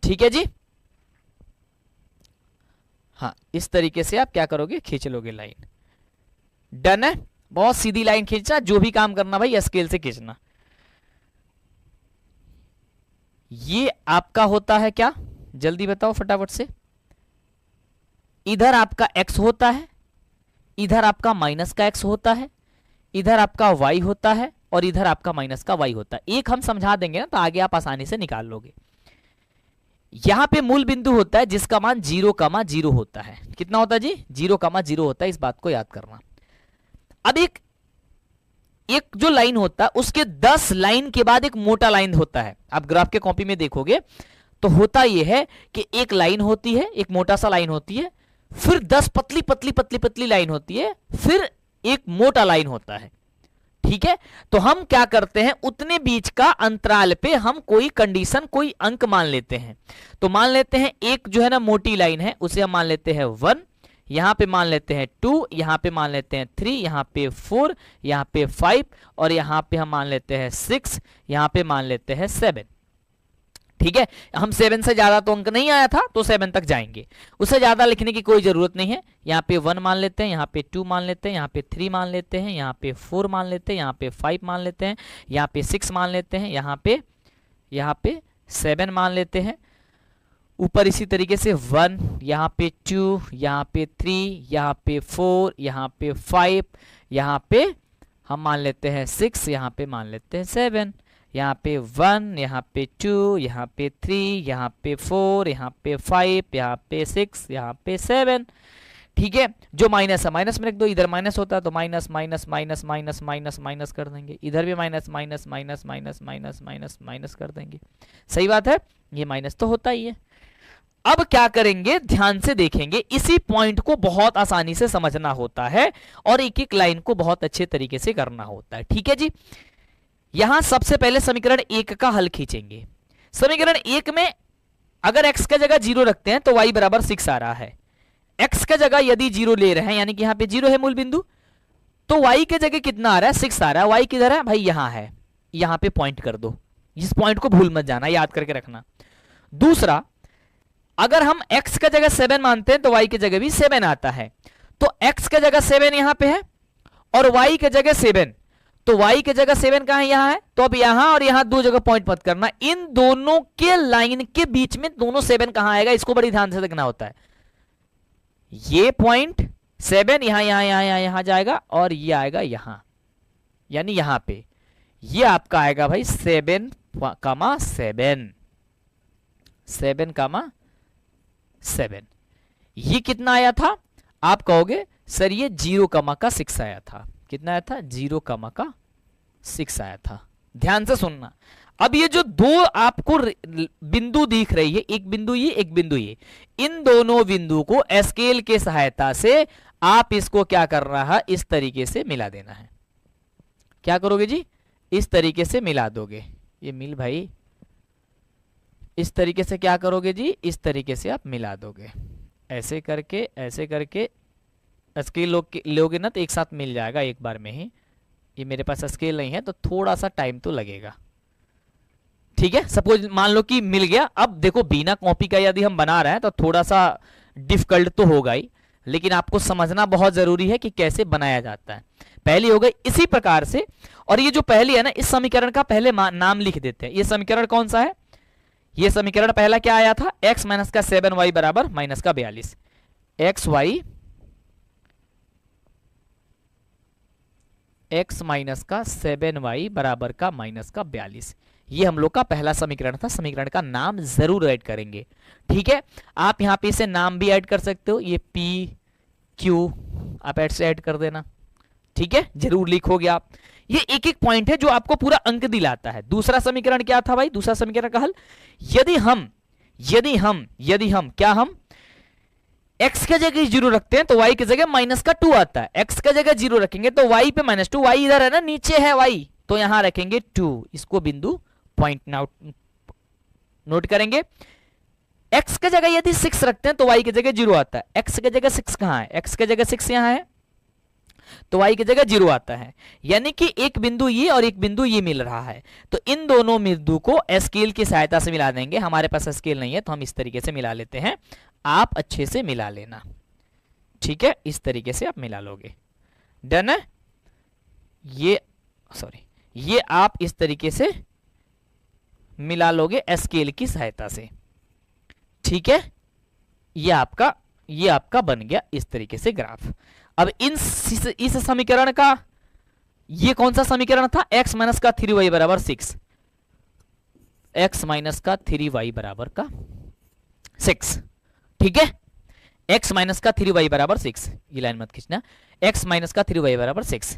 ठीक है जी। हाँ, इस तरीके से आप क्या करोगे, खींच लोगे लाइन। डन है, बहुत सीधी लाइन खींचना, जो भी काम करना भाई स्केल से खींचना। ये आपका होता है क्या, जल्दी बताओ फटाफट से। इधर आपका x होता है, इधर आपका माइनस का x होता है, इधर आपका y होता है और इधर आपका माइनस का y होता है। एक हम समझा देंगे ना तो आगे आप आसानी से निकाल लोगे। यहां पे मूल बिंदु होता है जिसका मान 0,0 होता है। कितना होता है जी, 0,0 होता है, इस बात को याद करना। अब एक जो लाइन होता है उसके 10 लाइन के बाद एक मोटा लाइन होता है। आप ग्राफ के कॉपी में देखोगे तो होता यह है कि एक लाइन होती है, एक मोटा सा लाइन होती है, फिर 10 पतली पतली पतली पतली लाइन होती है, फिर एक मोटा लाइन होता है, ठीक है। तो हम क्या करते हैं, उतने बीच का अंतराल पे हम कोई कंडीशन, कोई अंक मान लेते हैं। तो मान लेते हैं एक जो है ना मोटी लाइन है, उसे हम मान लेते हैं 1, यहां पे मान लेते हैं 2, यहां पे मान लेते हैं 3, यहां पे 4, यहां पे 5 और यहां पे हम मान लेते हैं 6, यहां पे मान लेते हैं 7, ठीक है। हम 7 से ज्यादा तो अंक नहीं आया था तो 7 तक जाएंगे, उससे ज्यादा लिखने की कोई जरूरत नहीं है। यहाँ पे 1 मान लेते हैं, यहाँ पे 2 मान लेते हैं, यहाँ पे 3 मान लेते हैं, यहाँ पे 4 मान लेते हैं, यहाँ पे 5 मान लेते हैं, यहाँ पे 6 मान लेते हैं, यहाँ पे 7 मान लेते हैं। ऊपर इसी तरीके से 1, यहाँ पे 2, यहाँ पे 3, यहाँ पे 4, यहाँ पे 5, यहाँ पे हम मान लेते हैं 6, यहाँ पे मान लेते हैं 7, यहाँ पे 1, यहाँ पे 2, यहाँ पे 3, यहाँ पे 4, यहाँ पे 5, यहाँ पे 6, यहाँ पे 7, ठीक है। जो माइनस है माइनस में रख दो, इधर माइनस होता है तो minus minus minus minus minus minus कर देंगे, इधर भी minus minus minus minus minus minus minus कर देंगे। सही बात है, ये माइनस तो होता ही है। अब क्या करेंगे, ध्यान से देखेंगे, इसी पॉइंट को बहुत आसानी से समझना होता है और एक एक लाइन को बहुत अच्छे तरीके से करना होता है, ठीक है जी। यहां सबसे पहले समीकरण 1 का हल खींचेंगे। समीकरण 1 में अगर x का जगह 0 रखते हैं तो y बराबर 6 आ रहा है। x का जगह यदि 0 ले रहे हैं, यानी कि यहां पे 0 है मूल बिंदु, तो y के जगह कितना आ रहा है, 6 आ रहा है। y किधर है भाई, यहां है, यहां पे पॉइंट कर दो, इस पॉइंट को भूल मत जाना, याद करके रखना। दूसरा, अगर हम x का जगह 7 मानते हैं तो y की जगह भी 7 आता है। तो x का जगह 7 यहां पे है और y की जगह 7, तो y की जगह 7 कहां है, यहां है। तो अब यहां और यहां दो जगह पॉइंट मत करना, इन दोनों के लाइन के बीच में दोनों 7 कहां आएगा, इसको बड़ी ध्यान से देखना होता है। ये पॉइंट 7 यहां यहां यहां यहां यहां जाएगा और ये आएगा यहां, यानी यहां पे ये आपका आएगा भाई 7, 7 ये कितना आया था, आप कहोगे सर ये 0,6 आया था। कितना आया था, 0,6 आया था। ध्यान से सुनना, अब ये जो दो आपको बिंदु दिख रही है, एक बिंदु ये, एक बिंदु ये, इन दोनों बिंदु को स्केल के सहायता से आप इसको क्या कर रहा है, इस तरीके से मिला देना है। क्या करोगे जी, इस तरीके से मिला दोगे। ये मिल भाई, इस तरीके से क्या करोगे जी, इस तरीके से आप मिला दोगे, ऐसे करके स्केल लोगे ना तो एक साथ मिल जाएगा एक बार में ही। ये मेरे पास स्केल नहीं है तो थोड़ा सा टाइम तो लगेगा, ठीक है। सपोज मान लो कि मिल गया। अब देखो बिना कॉपी का यदि हम बना रहे हैं तो थोड़ा सा डिफिकल्ट तो होगा ही, लेकिन आपको समझना बहुत जरूरी है कि कैसे बनाया जाता है। पहली हो गई इसी प्रकार से, और ये जो पहली है ना, इस समीकरण का पहले नाम लिख देते हैं। ये समीकरण कौन सा है, ये समीकरण पहला क्या आया था, x माइनस का 7y बराबर माइनस का 42। x माइनस का 7y बराबर का माइनस का 42, ये हम लोग का पहला समीकरण था। समीकरण का नाम जरूर ऐड करेंगे, ठीक है। आप यहां पे इसे नाम भी ऐड कर सकते हो, ये p q आप ऐड कर देना, ठीक है, जरूर लिखोगे आप। ये एक एक पॉइंट है जो आपको पूरा अंक दिलाता है। दूसरा समीकरण क्या था भाई, दूसरा समीकरण का हल, यदि हम क्या, हम x के जगह 0 रखते हैं तो y की जगह -2 आता है। x का जगह 0 रखेंगे तो y पे -2, y इधर है ना, नीचे है y, तो यहां रखेंगे 2, इसको बिंदु पॉइंट नोट करेंगे। x की जगह यदि 6 रखते हैं तो y की जगह 0 आता है। x की जगह 6 कहां है? x की जगह 6 यहां है, तो y की जगह 0 आता है। यानी कि एक बिंदु ये और एक बिंदु ये मिल रहा है, तो इन दोनों बिंदु को स्केल की सहायता से मिला देंगे। हमारे पास स्केल नहीं है तो हम इस तरीके से मिला लेते हैं, आप अच्छे से मिला लेना, ठीक है, इस तरीके से आप मिला लोगे। डन है? ये आप इस तरीके से मिला लोगे स्केल की सहायता से, ठीक है। ये आपका बन गया इस तरीके से ग्राफ। अब इस समीकरण का, ये कौन सा समीकरण था? x माइनस का 3y बराबर 6, x माइनस का 3y बराबर का 6, ठीक है। x माइनस का 3y बराबर 6, ये लाइन मत खींचना, x माइनस का 3y बराबर 6।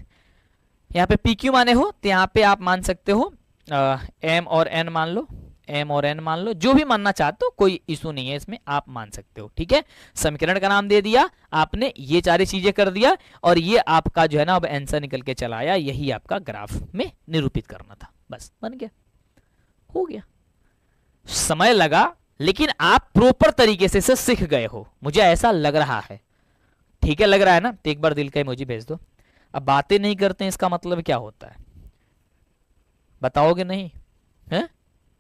यहाँ पे pq माने हो तो यहाँ पे आप मान सकते हो m और n मान लो, m और n मान लो, जो भी मानना चाहते हो, कोई इशू नहीं है इसमें, आप मान सकते हो, ठीक है। समीकरण का नाम दे दिया आपने, ये सारी चीजें कर दिया, और ये आपका जो है ना अब आंसर निकल के चला आया। यही आपका ग्राफ में निरूपित करना था, बस बन गया, हो गया। समय लगा, लेकिन आप प्रॉपर तरीके से इसे सीख गए हो, मुझे ऐसा लग रहा है, ठीक है। लग रहा है ना? तो एक बार दिल का इमोजी भेज दो। अब बातें नहीं करते हैं, इसका मतलब क्या होता है? बताओगे नहीं है?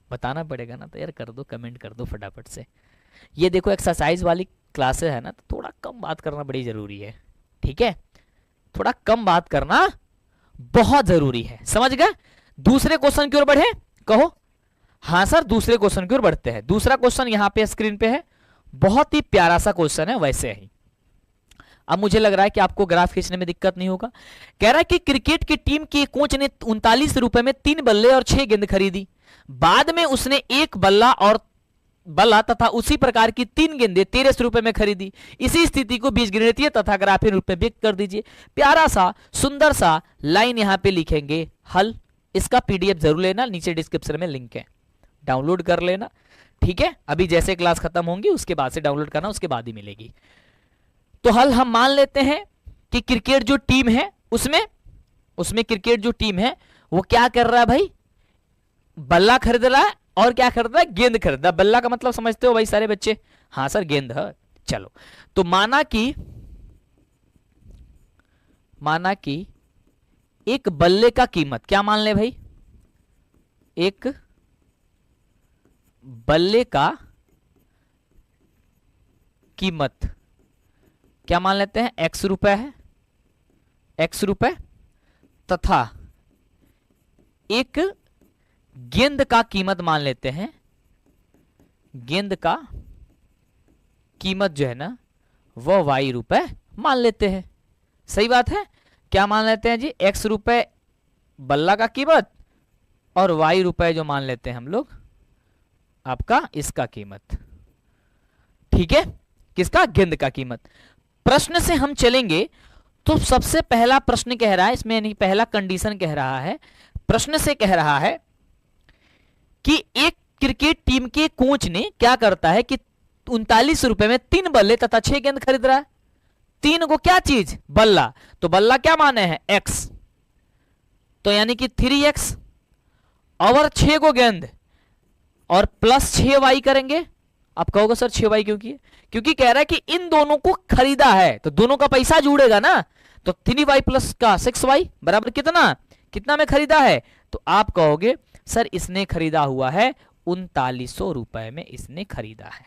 बताना पड़ेगा ना, तो यार कर दो, कमेंट कर दो फटाफट से। ये देखो एक्सरसाइज वाली क्लासेस है ना, तो थोड़ा कम बात करना बड़ी जरूरी है, ठीक है। थोड़ा कम बात करना बहुत जरूरी है, समझ गए? दूसरे क्वेश्चन की ओर बढ़े, कहो हाँ सर, दूसरे क्वेश्चन की ओर बढ़ते हैं। दूसरा क्वेश्चन यहाँ पे स्क्रीन पे है, बहुत ही प्यारा सा क्वेश्चन है वैसे ही। अब मुझे लग रहा है कि आपको ग्राफ खींचने में दिक्कत नहीं होगा। कह रहा है कि क्रिकेट की टीम के कोच ने 39 रुपए में 3 बल्ले और 6 गेंद खरीदी। बाद में उसने एक बल्ला तथा उसी प्रकार की 3 गेंदें 13 रुपए में खरीदी। इसी स्थिति को बीजगणितीय तथा ग्राफीय रूप में व्यक्त कर दीजिए। प्यारा सा सुंदर सा लाइन यहाँ पे लिखेंगे हल। इसका पीडीएफ जरूर लेना, नीचे डिस्क्रिप्शन में लिंक है, डाउनलोड कर लेना, ठीक है। अभी जैसे क्लास खत्म होंगी उसके बाद से डाउनलोड करना, उसके बाद ही मिलेगी। तो हल हम मान लेते हैं कि क्रिकेट जो टीम है उसमें क्रिकेट जो टीम है वो क्या कर रहा है भाई? बल्ला खरीद रहा है, और क्या खरीद रहा है? गेंद खरीद रहा है। बल्ला का मतलब समझते हो भाई सारे बच्चे? हाँ सर, गेंद है। चलो, तो माना कि एक बल्ले का कीमत क्या मान ले भाई? एक बल्ले का कीमत क्या मान लेते हैं? x रुपए है, x रुपए, तथा एक गेंद का कीमत मान लेते हैं, गेंद का कीमत जो है ना वह y रुपए मान लेते हैं। सही बात है? क्या मान लेते हैं जी? x रुपए बल्ला का कीमत और y रुपए जो मान लेते हैं हम लोग आपका इसका कीमत, ठीक है। किसका? गेंद का कीमत। प्रश्न से हम चलेंगे तो सबसे पहला प्रश्न कह रहा है, इसमें नहीं, पहला कंडीशन कह रहा है, प्रश्न से कह रहा है कि एक क्रिकेट टीम के कोच ने क्या करता है कि 39 रुपए में 3 बल्ले तथा 6 गेंद खरीद रहा है। 3 को क्या चीज? बल्ला। तो बल्ला क्या माने हैं? x, तो यानी कि 3x, और 6 को गेंद, और प्लस 6y करेंगे। आप कहोगे सर 6y क्यों किए? क्योंकि कह रहा है कि इन दोनों को खरीदा है, तो दोनों का पैसा जुड़ेगा ना। तो 3y प्लस का 6y बराबर कितना में खरीदा है? तो आप कहोगे सर इसने खरीदा हुआ है 3900 रुपए में, इसने खरीदा है।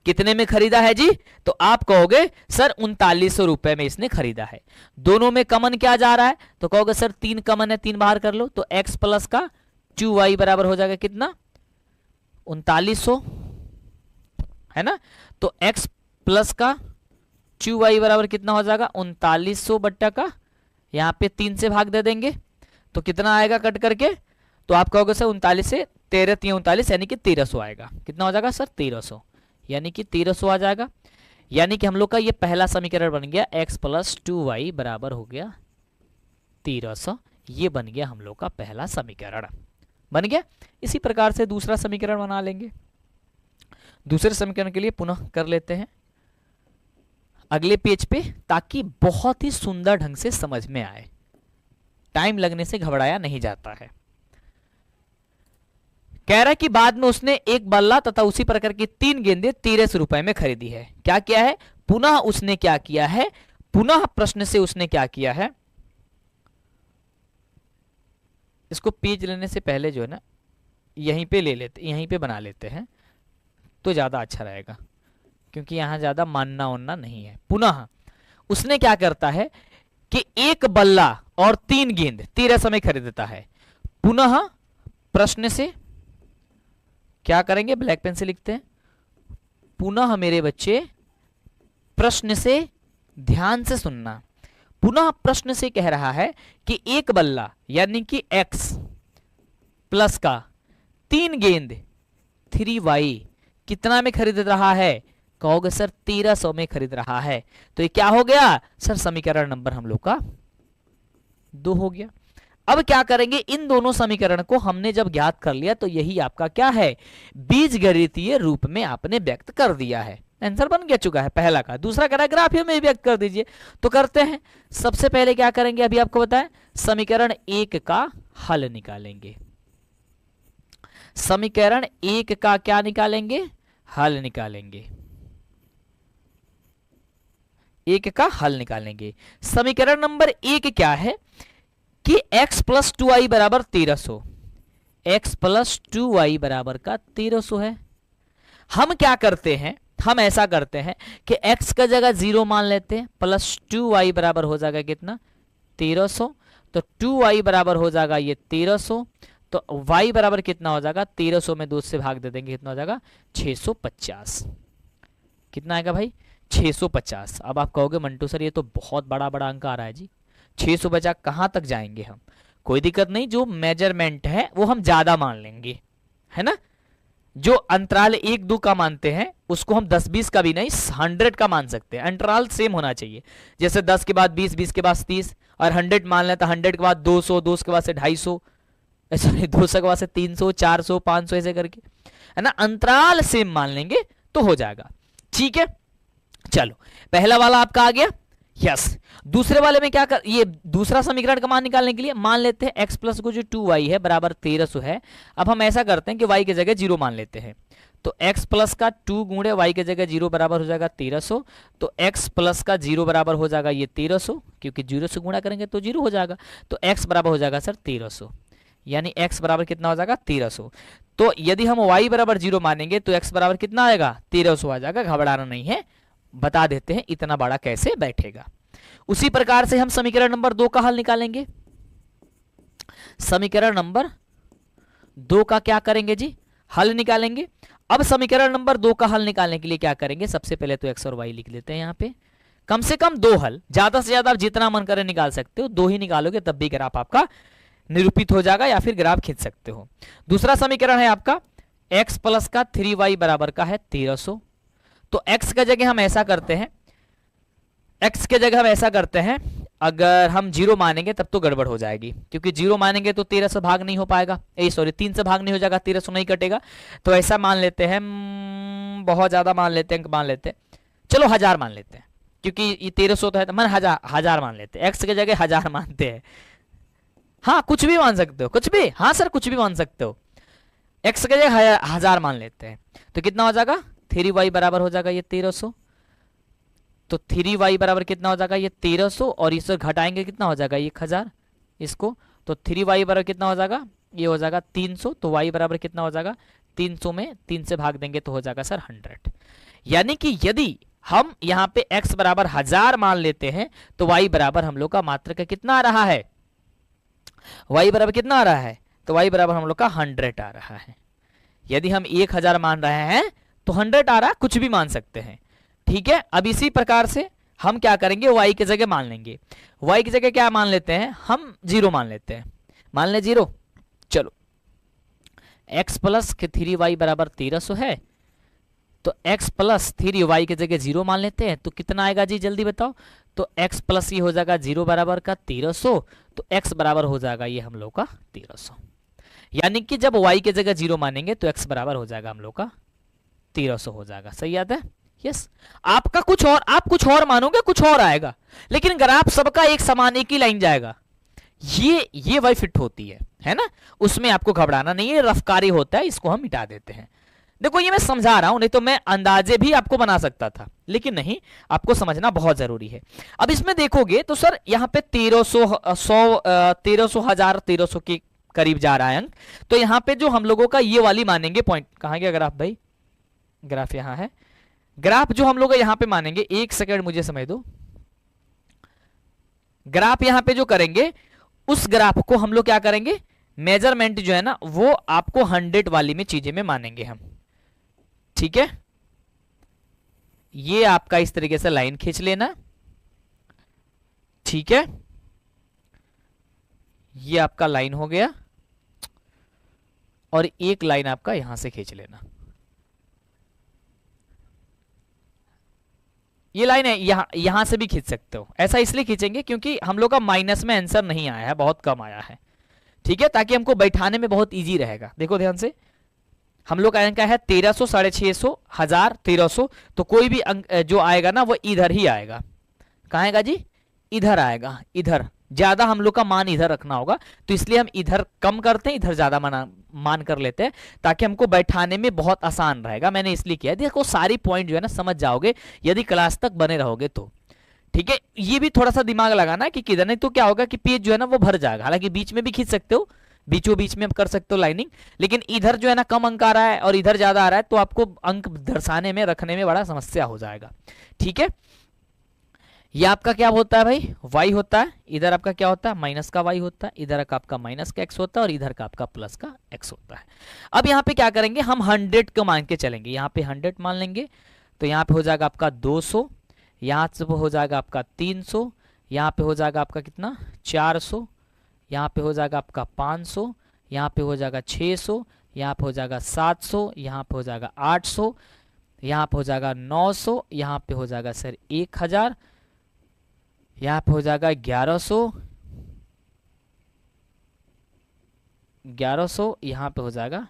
कितने में खरीदा है जी? तो आप कहोगे सर 3900 रुपए में इसने खरीदा है। दोनों में कॉमन क्या जा रहा है? तो कहोगे सर 3 कॉमन है, 3 बाहर कर लो, तो x प्लस का 2y बराबर हो जाएगा कितना? 3900, है ना। तो x प्लस का 2y बराबर कितना हो जाएगा? 3900 बट्टा का, यहाँ पे 3 से भाग दे देंगे तो कितना आएगा कट करके? तो आप कहोगे सर 39 से 13 3 39 यानी कि 1300 आएगा। कितना हो जाएगा सर? 1300, यानी कि 1300 आ जाएगा। यानी कि हम लोग का ये पहला समीकरण बन गया, x प्लस 2y बराबर हो गया 1300। ये बन गया हम लोग का पहला समीकरण, बन गया। इसी प्रकार से दूसरा समीकरण बना लेंगे। दूसरे समीकरण के लिए पुनः कर लेते हैं अगले पेज पे, ताकि बहुत ही सुंदर ढंग से समझ में आए, टाइम लगने से घबराया नहीं जाता है। कह रहा है कि बाद में उसने एक बल्ला तथा उसी प्रकार की 3 गेंदें 1300 रुपए में खरीदी है। क्या किया है? पुनः उसने क्या किया है? पुनः प्रश्न से उसने क्या किया है? इसको पेज लेने से पहले जो है ना यहीं पे ले लेते, यहीं पे बना लेते हैं तो ज्यादा अच्छा रहेगा, क्योंकि यहां ज्यादा मानना वानना नहीं है। पुनः उसने क्या करता है कि एक बल्ला और 3 गेंद 1300 में खरीदता है। पुनः प्रश्न से क्या करेंगे? ब्लैक पेन से लिखते हैं। पुनः मेरे बच्चे प्रश्न से ध्यान से सुनना। पुनः प्रश्न से कह रहा है कि एक बल्ला यानी कि x प्लस का 3 गेंद 3y कितना में खरीद रहा है? कहोगे सर 1300 में खरीद रहा है। तो ये क्या हो गया सर? समीकरण नंबर हम लोग का 2 हो गया। अब क्या करेंगे? इन दोनों समीकरण को हमने जब ज्ञात कर लिया तो यही आपका क्या है? बीजगणितीय रूप में आपने व्यक्त कर दिया है। आंसर बन गया चुका है पहला का। दूसरा कह रहा है ग्राफियों में व्यक्त कर दीजिए, तो करते हैं। सबसे पहले क्या करेंगे? अभी आपको बताएं, समीकरण 1 का हल निकालेंगे। समीकरण 1 का क्या निकालेंगे? हल निकालेंगे। 1 का हल निकालेंगे। समीकरण नंबर 1 क्या है कि x प्लस 2y बराबर 1300, x प्लस 2y बराबर का 1300 है। हम क्या करते हैं? हम ऐसा करते हैं कि x का जगह 0 मान लेते हैं, प्लस 2y बराबर हो जाएगा कितना? 1300। तो 2y बराबर हो जाएगा ये 1300, तो y बराबर कितना हो जाएगा? 1300 में 2 से भाग दे देंगे, कितना हो जाएगा? 650। कितना आएगा भाई? 650। अब आप कहोगे मंटू सर ये तो बहुत बड़ा बड़ा अंक आ रहा है जी, 650 कहां तक जाएंगे हम? कोई दिक्कत नहीं, जो मेजरमेंट है वो हम ज्यादा मान लेंगे, है ना। जो अंतराल 1-2 का मानते हैं उसको हम 10-20 का भी नहीं 100 का मान सकते हैं। अंतराल सेम होना चाहिए, जैसे 10 के बाद 20, 20 के बाद 30 और 100 मान लें तो 100 के बाद 200, 200 के बाद से 250, सॉरी 200 के बाद से 300, 400, 500 ऐसे करके, है ना। अंतराल सेम मान लेंगे तो हो जाएगा। ठीक है, चलो पहला वाला आपका आ गया। यस, दूसरे वाले में क्या कर, ये दूसरा समीकरण का मान निकालने के लिए मान लेते हैं x प्लस को जो 2y है बराबर 1300 है। अब हम ऐसा करते हैं कि y की जगह 0 मान लेते हैं, तो x प्लस का 2 गुणे y की जगह 0 बराबर हो जाएगा 1300। तो x प्लस का 0 बराबर हो जाएगा ये 1300, क्योंकि 0 से गुणा करेंगे तो 0 हो जाएगा। तो x बराबर हो जाएगा सर 1300, यानी x बराबर कितना हो जाएगा? 1300। तो यदि हम y बराबर 0 मानेंगे तो x बराबर कितना आएगा? 1300 आ जाएगा। घबराना नहीं है, बता देते हैं इतना बड़ा कैसे बैठेगा। उसी प्रकार से हम समीकरण नंबर 2 का हल निकालेंगे। समीकरण नंबर 2 का क्या करेंगे जी? हल निकालेंगे। अब समीकरण नंबर 2 का हल निकालने के लिए क्या करेंगे? सबसे पहले तो x और y लिख लेते हैं यहाँ पे। कम से कम 2 हल, ज्यादा से ज्यादा आप जितना मन करे निकाल सकते हो, 2 ही निकालोगे तब भी ग्राफ आपका निरूपित हो जाएगा या फिर ग्राफ खींच सकते हो। दूसरा समीकरण है आपका x प्लस का 3y बराबर का है 1300। तो x का जगह हम ऐसा करते हैं, x के जगह हम ऐसा करते हैं, अगर हम 0 मानेंगे तब तो गड़बड़ हो जाएगी, क्योंकि 0 मानेंगे तो 13 से भाग नहीं हो पाएगा, सॉरी 3 से भाग नहीं हो जाएगा, 1300 नहीं कटेगा। तो ऐसा मान लेते हैं, बहुत ज्यादा मान लेते हैं, मान लेते हैं, चलो 1000 मान लेते हैं, क्योंकि ये 1300 तो है, तो मन 1000 मान लेते हैं। x के जगह 1000 मानते हैं। हाँ कुछ भी मान सकते हो, कुछ भी, हाँ सर कुछ भी मान सकते हो। x के जगह 1000 मान लेते हैं, तो कितना हो जाएगा? 3y बराबर हो जाएगा ये 1300। तो 3y बराबर कितना हो जाएगा? ये 1300, और इससे घटाएंगे कितना हो जाएगा? 1000 इसको। तो 3y बराबर कितना हो जाएगा? ये हो जाएगा 300। तो y बराबर कितना हो जाएगा? 300 में 3 से भाग देंगे तो हो जाएगा सर 100। यानी कि यदि हम यहाँ पे x बराबर 1000 मान लेते हैं तो y बराबर हम लोग का मात्र का कितना आ रहा है? y बराबर कितना आ रहा है? तो y बराबर हम लोग का 100 आ रहा है। यदि हम 1000 मान रहे हैं तो 100 आ रहा है, कुछ भी मान सकते हैं। ठीक है, अब इसी प्रकार से हम क्या करेंगे? y की जगह मान लेंगे। y की जगह क्या मान लेते हैं? हम 0 मान लेते हैं, मान ले 0। चलो x प्लस 3y बराबर 1300 है, तो x प्लस 3y की जगह 0 मान लेते हैं, तो कितना आएगा जी जल्दी बताओ? तो x प्लस ये हो जाएगा 0 बराबर का 1300, तो x बराबर हो जाएगा ये हम लोग का 1300। यानी कि जब y की जगह 0 मानेंगे तो x बराबर हो जाएगा हम लोग का 1300 हो जाएगा। सही याद है? यस। आपका कुछ और, आप कुछ और मानोगे, कुछ और आएगा, लेकिन ग्राफ सबका एक समान, एक ही लाइन जाएगा। ये वाई फिट होती है ना, उसमें आपको घबराना नहीं है, रफकारी होता है, इसको हम मिटा देते हैं। देखो ये मैं समझा रहा हूं, नहीं तो मैं अंदाजे भी आपको बना सकता था, लेकिन नहीं, आपको समझना बहुत जरूरी है। अब इसमें देखोगे तो सर यहाँ पे 1300 हजार 1300 के करीब जा रहा है अंक। तो यहाँ पे जो हम लोगों का ये वाली मानेंगे पॉइंट, कहाँ गया ग्राफ भाई, ग्राफ यहाँ है, ग्राफ जो हम लोग यहाँ पे मानेंगे, एक सेकेंड मुझे समझ दो, ग्राफ यहाँ पे जो करेंगे उस ग्राफ को हम लोग क्या करेंगे, मेजरमेंट जो है ना वो आपको 100 वाली में चीजें में मानेंगे हम, ठीक है। ये आपका इस तरीके से लाइन खींच लेना, ठीक है, ये आपका लाइन हो गया, और एक लाइन आपका यहां से खींच लेना, ये लाइन है, यहां से भी खींच सकते हो। ऐसा इसलिए खींचेंगे क्योंकि हम लोग का माइनस में आंसर नहीं आया है, बहुत कम आया है, ठीक है, ताकि हमको बैठाने में बहुत इजी रहेगा। देखो ध्यान से, हम लोग का अंक है 1300, 650, 1000, 1300, तो कोई भी अंक जो आएगा ना वो इधर ही आएगा। कहाँ आएगा जी, इधर आएगा, इधर ज्यादा हम लोग का मान इधर रखना होगा, तो इसलिए हम इधर कम करते हैं, इधर ज्यादा मान कर लेते हैं, ताकि हमको बैठाने में बहुत आसान रहेगा। मैंने इसलिए किया, देखो सारी पॉइंट जो है ना समझ जाओगे यदि क्लास तक बने रहोगे तो, ठीक है। ये भी थोड़ा सा दिमाग लगाना कि किधर, नहीं तो क्या होगा कि पेज जो है ना वो भर जाएगा। हालांकि बीच में भी खींच सकते हो, बीचों बीच में कर सकते हो लाइनिंग, लेकिन इधर जो है ना कम अंक आ रहा है और इधर ज्यादा आ रहा है, तो आपको अंक दर्शाने में रखने में बड़ा समस्या हो जाएगा, ठीक है। ये आपका क्या होता है भाई, y होता है, इधर आपका क्या होता है माइनस का y होता है, इधर का आपका माइनस का x होता है, और इधर का आपका प्लस का x होता है। अब यहाँ पे क्या करेंगे, हम 100 को मान के चलेंगे, यहाँ पे 100 मान लेंगे, तो यहाँ पे हो जाएगा आपका 200, यहाँ से हो जाएगा आपका 300, यहाँ पे हो जाएगा आपका कितना 400, यहाँ पे हो जाएगा आपका 500, यहाँ पे हो जाएगा 600, यहाँ पे हो जाएगा 700, यहाँ पे हो जाएगा 800, यहाँ पे हो जाएगा 900, यहाँ पे हो जाएगा सर 1000, यहाँ पे हो जाएगा 1100, यहाँ पे हो जाएगा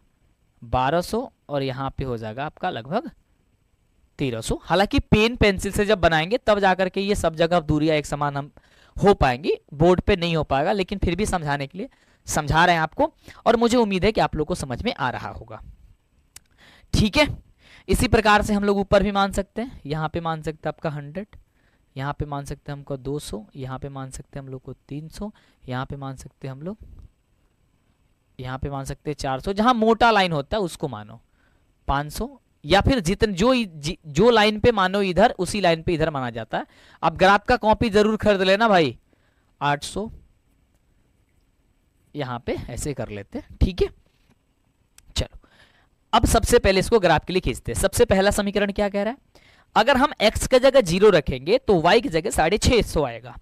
1200, और यहाँ पे हो जाएगा आपका लगभग 1300। हालांकि पेन पेंसिल से जब बनाएंगे तब जाकर के ये सब जगह दूरियां एक समान हम हो पाएंगी, बोर्ड पे नहीं हो पाएगा, लेकिन फिर भी समझाने के लिए समझा रहे हैं आपको, और मुझे उम्मीद है कि आप लोग को समझ में आ रहा होगा, ठीक है। इसी प्रकार से हम लोग ऊपर भी मान सकते हैं, यहाँ पे मान सकते हैं आपका 100, यहाँ पे मान सकते हैं हमको 200, यहाँ पे मान सकते हैं हम लोग को 300, यहाँ पे मान सकते हैं हम लोग, यहाँ पे मान सकते हैं 400, जहां मोटा लाइन होता है उसको मानो 500, या फिर जितने जो लाइन पे मानो इधर उसी लाइन पे इधर माना जाता है। अब ग्राफ का कॉपी जरूर खरीद लेना भाई, 800 यहाँ पे ऐसे कर लेते हैं, ठीक है। चलो अब सबसे पहले इसको ग्राफ के लिए खींचते हैं। सबसे पहला समीकरण क्या कह रहा है, अगर हम x की जगह 0 रखेंगे तो y की जगह 650 आएगा।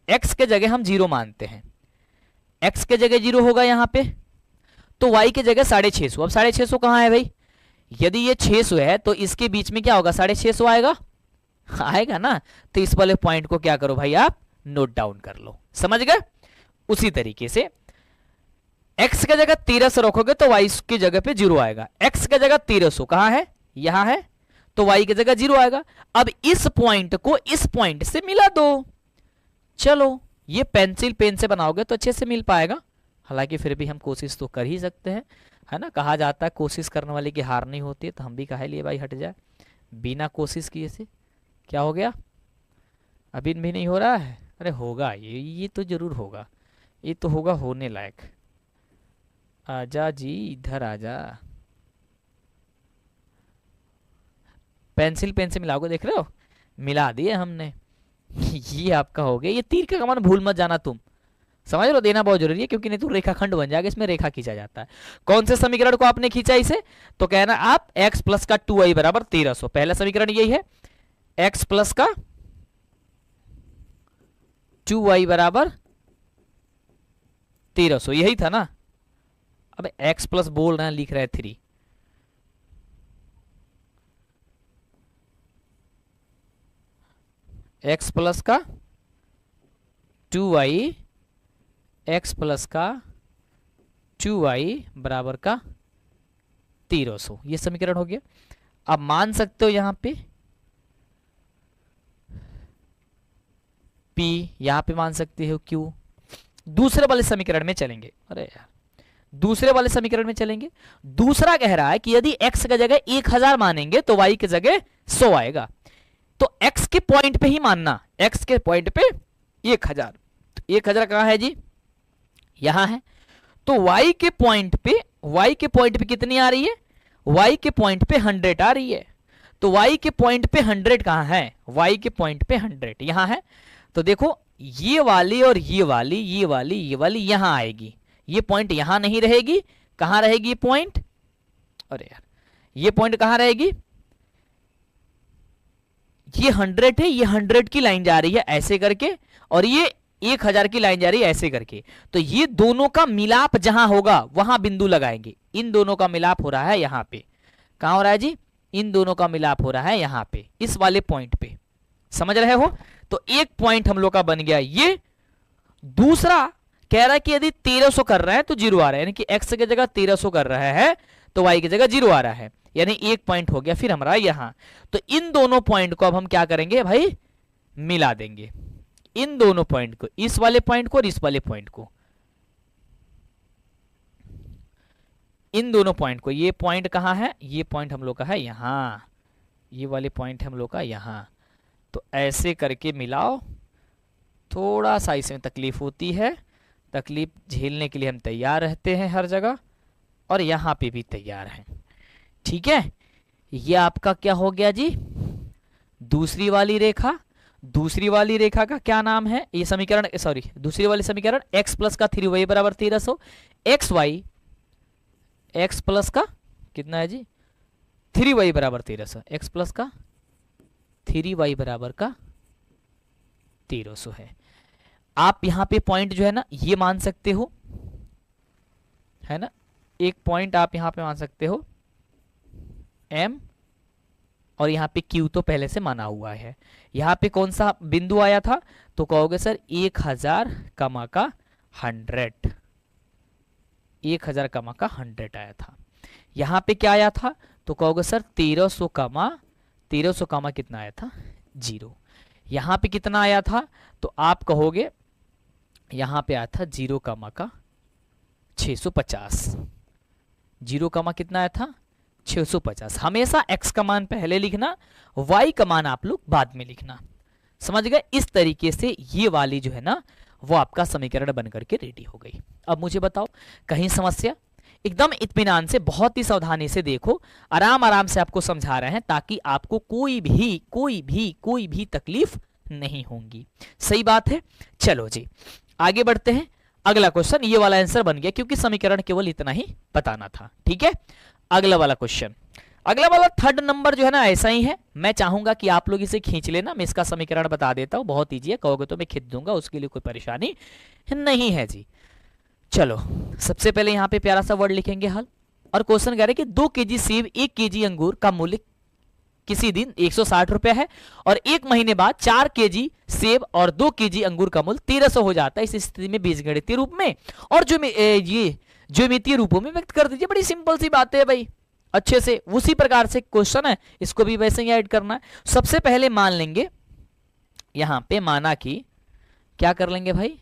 x के जगह हम 0 मानते हैं, x के जगह 0 होगा यहाँ पे, तो y की जगह 650। अब 650 कहाँ है भाई, यदि ये 600 है तो इसके बीच में क्या होगा 650 आएगा, आएगा ना, तो इस वाले पॉइंट को क्या करो भाई आप नोट डाउन कर लो, समझ गए। उसी तरीके से x की जगह 1300 रखोगे तो y की जगह पे 0 आएगा। x की जगह 1300 कहाँ है, यहां है, तो y की जगह 0 आएगा। अब इस पॉइंट को इस पॉइंट से मिला दो, चलो ये पेंसिल पेन से बनाओगे तो अच्छे से मिल पाएगा। हालांकि फिर भी हम कोशिश तो कर ही सकते हैं, है ना, कहा जाता है कोशिश करने वाले की हार नहीं होती है, तो हम भी कहे लिए भाई हट जाए, बिना कोशिश किए से क्या हो गया, अभी भी नहीं हो रहा है, अरे होगा ये तो जरूर होगा, ये तो होगा होने लायक। आजा जी इधर आजा, पेंसिल पेन से मिलाओगे, देख रहे हो मिला दिए हमने। ये आपका हो गया, ये तीर का कमान भूल मत जाना तुम, समझ लो, देना बहुत जरूरी है, क्योंकि नहीं तो रेखाखंड बन जाएगा, इसमें रेखा खींचा जाता है। कौन से समीकरण को आपने खींचा इसे, तो कहना आप x प्लस का 2y बराबर 1300, पहला समीकरण यही है, x प्लस का 2y बराबर 1300, यही था ना। अब x प्लस बोल रहे हैं, लिख रहे हैं 3, x प्लस का 2y, x प्लस का 2y बराबर का 1300, ये समीकरण हो गया। अब मान सकते हो यहां पे p, यहां पे मान सकते हो q, दूसरे वाले समीकरण में चलेंगे। अरे यार, दूसरे वाले समीकरण में चलेंगे। दूसरा कह रहा है कि यदि x की जगह 1000 मानेंगे तो y की जगह 100 आएगा। तो x के पॉइंट पे ही मानना, x के पॉइंट पे 1000। तो 1000 कहां है जी? यहां है। तो y के पॉइंट पे कितनी आ रही है? y के पॉइंट पे 100 आ रही है। तो y के पॉइंट पे 100 कहां है? y के पॉइंट पे 100 यहां है। तो देखो ये वाली और ये वाली यहां आएगी। ये पॉइंट यहां नहीं रहेगी। कहां रहेगी ये पॉइंट? अरे यार, ये पॉइंट कहां रहेगी? ये 100 है, ये 100 की लाइन जा रही है ऐसे करके, और ये 1000 की लाइन जा रही है ऐसे करके। तो ये दोनों का मिलाप जहां होगा वहां बिंदु लगाएंगे। इन दोनों का मिलाप हो रहा है यहां पे। कहां हो रहा है जी? इन दोनों का मिलाप हो रहा है यहां पे, इस वाले पॉइंट पे। समझ रहे हो? तो एक पॉइंट हम लोग का बन गया ये। दूसरा कह रहा है कि यदि 1300 कर रहा है तो 0 आ रहा है, यानी कि x की जगह 1300 कर रहा है तो y की जगह 0 आ रहा है, यानी एक पॉइंट हो गया फिर हमारा यहां। तो इन दोनों पॉइंट को अब हम क्या करेंगे भाई? मिला देंगे। इन दोनों पॉइंट को, इस वाले पॉइंट को और इस वाले पॉइंट को, इन दोनों पॉइंट को। ये पॉइंट कहां है? ये पॉइंट हम लोग का है यहां, ये वाले पॉइंट हम लोग का यहां। तो ऐसे करके मिलाओ। थोड़ा सा इसमें तकलीफ होती है, तकलीफ झेलने के लिए हम तैयार रहते हैं हर जगह, और यहां पे भी तैयार हैं। ठीक है, ये आपका क्या हो गया जी? दूसरी वाली रेखा। दूसरी वाली रेखा का क्या नाम है? ये समीकरण, सॉरी, दूसरी वाली समीकरण x प्लस का 3y बराबर 1300, x प्लस का कितना है जी? 3y बराबर 1300, x प्लस का 3y बराबर का 1300 है। आप यहां पे पॉइंट जो है ना ये मान सकते हो, है ना? एक पॉइंट आप यहां पे मान सकते हो m, और यहां पे q तो पहले से माना हुआ है। यहां पे कौन सा बिंदु आया था? तो कहोगे सर 1000 कमा का 100, 1000 कमा का 100 आया था। यहां पे क्या आया था? तो कहोगे सर 1300 कमा कितना आया था? 0। यहां पे कितना आया था? तो आप कहोगे यहां पे आया था 0 कमा का 650। 0 कमा कितना आया था? 650। हमेशा x का मान पहले लिखना, y का मान आप लोग बाद में लिखना। समझ गए? इस तरीके से ये वाली जो है ना वो आपका समीकरण बनकर के रेडी हो गई। अब मुझे बताओ कहीं समस्या? एकदम इत्मीनान से, बहुत ही सावधानी से देखो, आराम आराम से आपको समझा रहे हैं ताकि आपको कोई भी तकलीफ नहीं होगी। सही बात है। चलो जी आगे बढ़ते हैं। अगला क्वेश्चन, ये वाला आंसर बन गया क्योंकि समीकरण केवल इतना ही बताना था। ठीक है, अगला वाला क्वेश्चन, अगला वाला थर्ड नंबर जो है ना ऐसा ही है। मैं चाहूंगा कि आप लोग इसे खींच लेना, मैं इसका समीकरण बता देता हूं, बहुत ईजी है, कहोगे तो मैं खींच दूंगा, उसके लिए कोई परेशानी नहीं है जी। चलो सबसे पहले यहां पे प्यारा सा वर्ड लिखेंगे हल, और क्वेश्चन कह रहे हैं कि 2 केजी सेब 1 केजी अंगूर का मूल्य किसी दिन 160 रुपए है, और 1 महीने बाद 4 केजी सेब और 2 केजी अंगूर का मूल्य 1300 हो जाता है। इस स्थिति में बीजगणितीय रूप में और जो ये ज्यामितीय रूपों में व्यक्त कर दीजिए। बड़ी सिंपल सी बात है भाई, अच्छे से उसी प्रकार से क्वेश्चन है, इसको भी वैसे ही ऐड करना है। सबसे पहले मान लेंगे यहां पे, माना कि क्या कर लेंगे भाई?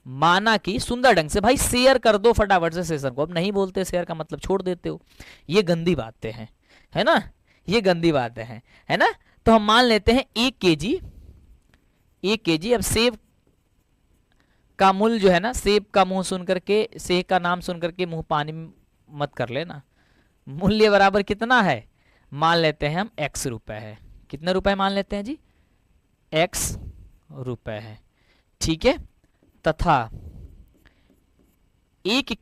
माना कि सुंदर ढंग से भाई शेयर कर दो फटाफट से सेशन को। अब नहीं बोलते शेयर का मतलब छोड़ देते हो, ये गंदी बातें हैं, है ना? ये गंदी बातें हैं, है ना? तो हम मान लेते हैं 1 केजी। अब सेब का मूल्य जो है ना, सेब का मुंह सुन करके, सेब का नाम सुन करके मुंह पानी मत कर लेना। मूल्य बराबर कितना है? मान लेते हैं हम x रुपए है। कितने रुपए मान लेते हैं जी? x रुपए है। ठीक है, तथा 1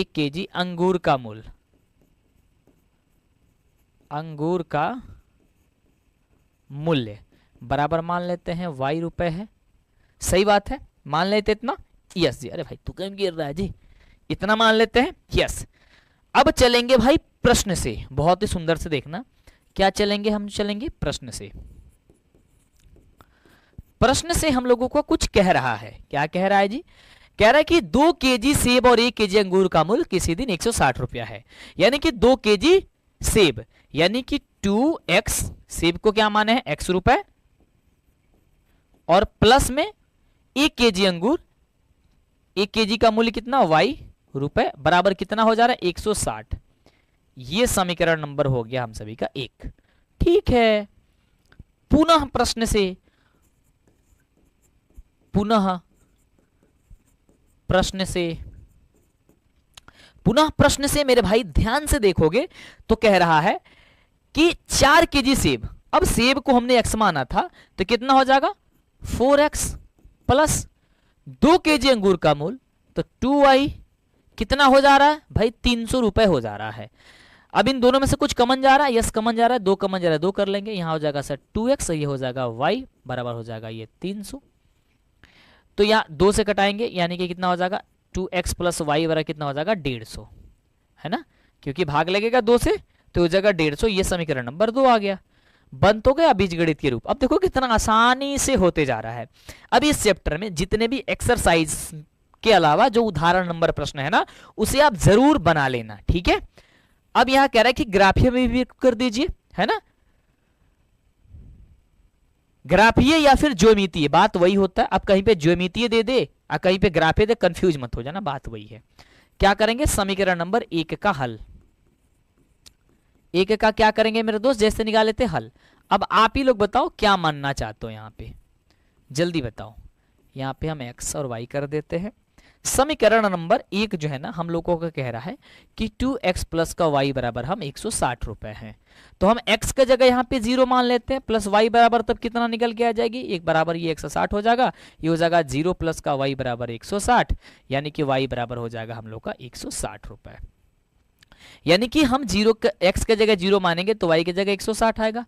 केजी अंगूर का मूल्य, अंगूर का मूल्य बराबर मान लेते हैं y रुपए है। सही बात है, मान लेते इतना। यस जी, अरे भाई तू कहीं गिर रहा है जी, इतना मान लेते हैं। यस, अब चलेंगे भाई प्रश्न से, बहुत ही सुंदर से देखना क्या चलेंगे, हम चलेंगे प्रश्न से। प्रश्न से हम लोगों को कुछ कह रहा है। क्या कह रहा है जी? कह रहा है कि 2 केजी सेब और 1 केजी अंगूर का मूल्य किसी दिन 160 रुपया है, यानी कि 2 केजी सेब यानी कि 2x, सेब को क्या माने हैं? x रुपए, और प्लस में 1 केजी अंगूर, 1 केजी का मूल्य कितना y रुपए, बराबर कितना हो जा रहा है 160। ये समीकरण नंबर हो गया हम सभी का 1। ठीक है, पुनः प्रश्न से मेरे भाई ध्यान से देखोगे तो कह रहा है कि 4 केजी सेब, अब सेब को हमने x माना था तो कितना हो जाएगा 4x प्लस 2 केजी अंगूर का मूल तो 2y, कितना हो जा रहा है भाई 300 रुपए हो जा रहा है। अब इन दोनों में से कुछ कमन जा रहा है, यस कमन जा रहा है, 2 कमन जा रहा है, 2 कर लेंगे, यहां हो जाएगा सर 2x, ये हो जाएगा y बराबर हो जाएगा ये 300। तो यहाँ 2 से कटाएंगे यानी कि कितना हो जाएगा 2x प्लस वाई बराबर कितना हो जाएगा 150, है ना, क्योंकि भाग लगेगा 2 से तो हो जाएगा 150। ये समीकरण नंबर 2 आ गया, बन तो गया बीजगणित के रूप। अब देखो कितना आसानी से होते जा रहा है। अब इस चैप्टर में जितने भी एक्सरसाइज के अलावा जो उदाहरण नंबर प्रश्न है ना, उसे आप जरूर बना लेना, ठीक है। अब यहां कह रहा है कि ग्राफीय में भी कर दीजिए, है ना, ग्राफीय या फिर ज्यामितीय, बात वही होता है। अब कहीं पे ज्यामितीय दे दे और कहीं पे ग्राफीय दे, कंफ्यूज मत हो जाना, बात वही है। क्या करेंगे, समीकरण नंबर 1 का हल, 1 का क्या करेंगे मेरे दोस्त, जैसे निकाले थे हल। अब आप ही लोग बताओ क्या मानना चाहते हो, यहां पे जल्दी बताओ। यहां पे हम x और y कर देते हैं। समीकरण नंबर 1 जो है ना हम लोगों का कह रहा है कि 2x प्लस का y बराबर हम 160 रुपए हैं, तो हम x का जगह यहाँ पे 0 मान लेते हैं, प्लस y बराबर तब कितना निकल के आ जाएगी, एक बराबर ये 160 हो जाएगा, ये हो जाएगा 0 प्लस का y बराबर 160, यानी कि y बराबर हो जाएगा हम लोग का 160 रुपए। यानी कि हम x के जगह 0 मानेंगे तो y के जगह 160 आएगा,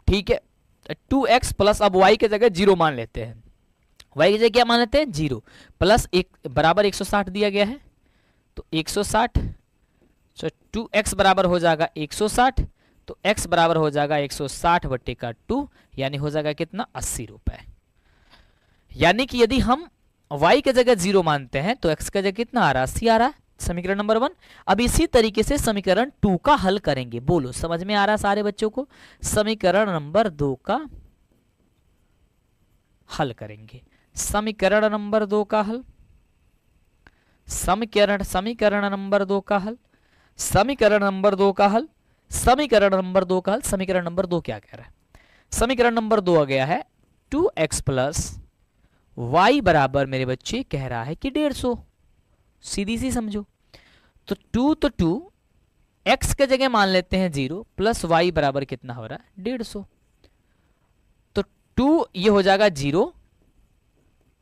ठीक है। 2x प्लस अब y के जगह 0 मान लेते हैं, y की जगह क्या मान लेते हैं 0 प्लस 1 बराबर 160 दिया गया है, तो 160, तो 2x बराबर हो जाएगा 160, तो x बराबर हो जाएगा 160 बट्टे का 2, यानी हो जाएगा कितना 80 रुपए। यानी कि यदि हम y के जगह 0 मानते हैं तो x का जगह कितना आ रहा है 80 आ रहा है, समीकरण नंबर 1। अब इसी तरीके से समीकरण 2 का हल करेंगे, बोलो समझ में आ रहा है सारे बच्चों को। समीकरण नंबर 2 का हल करेंगे, समीकरण नंबर 2 का हल, समीकरण नंबर 2 का हल, समीकरण नंबर 2 का हल, समीकरण नंबर 2 का हल। समीकरण नंबर 2 क्या कह रहा है, समीकरण नंबर 2 आ गया है 2x प्लस y बराबर मेरे बच्चे कह रहा है कि 150, सीधी सी समझो। तो 2 x के जगह मान लेते हैं 0 प्लस y बराबर कितना हो रहा है 150, तो 2 ये हो जाएगा 0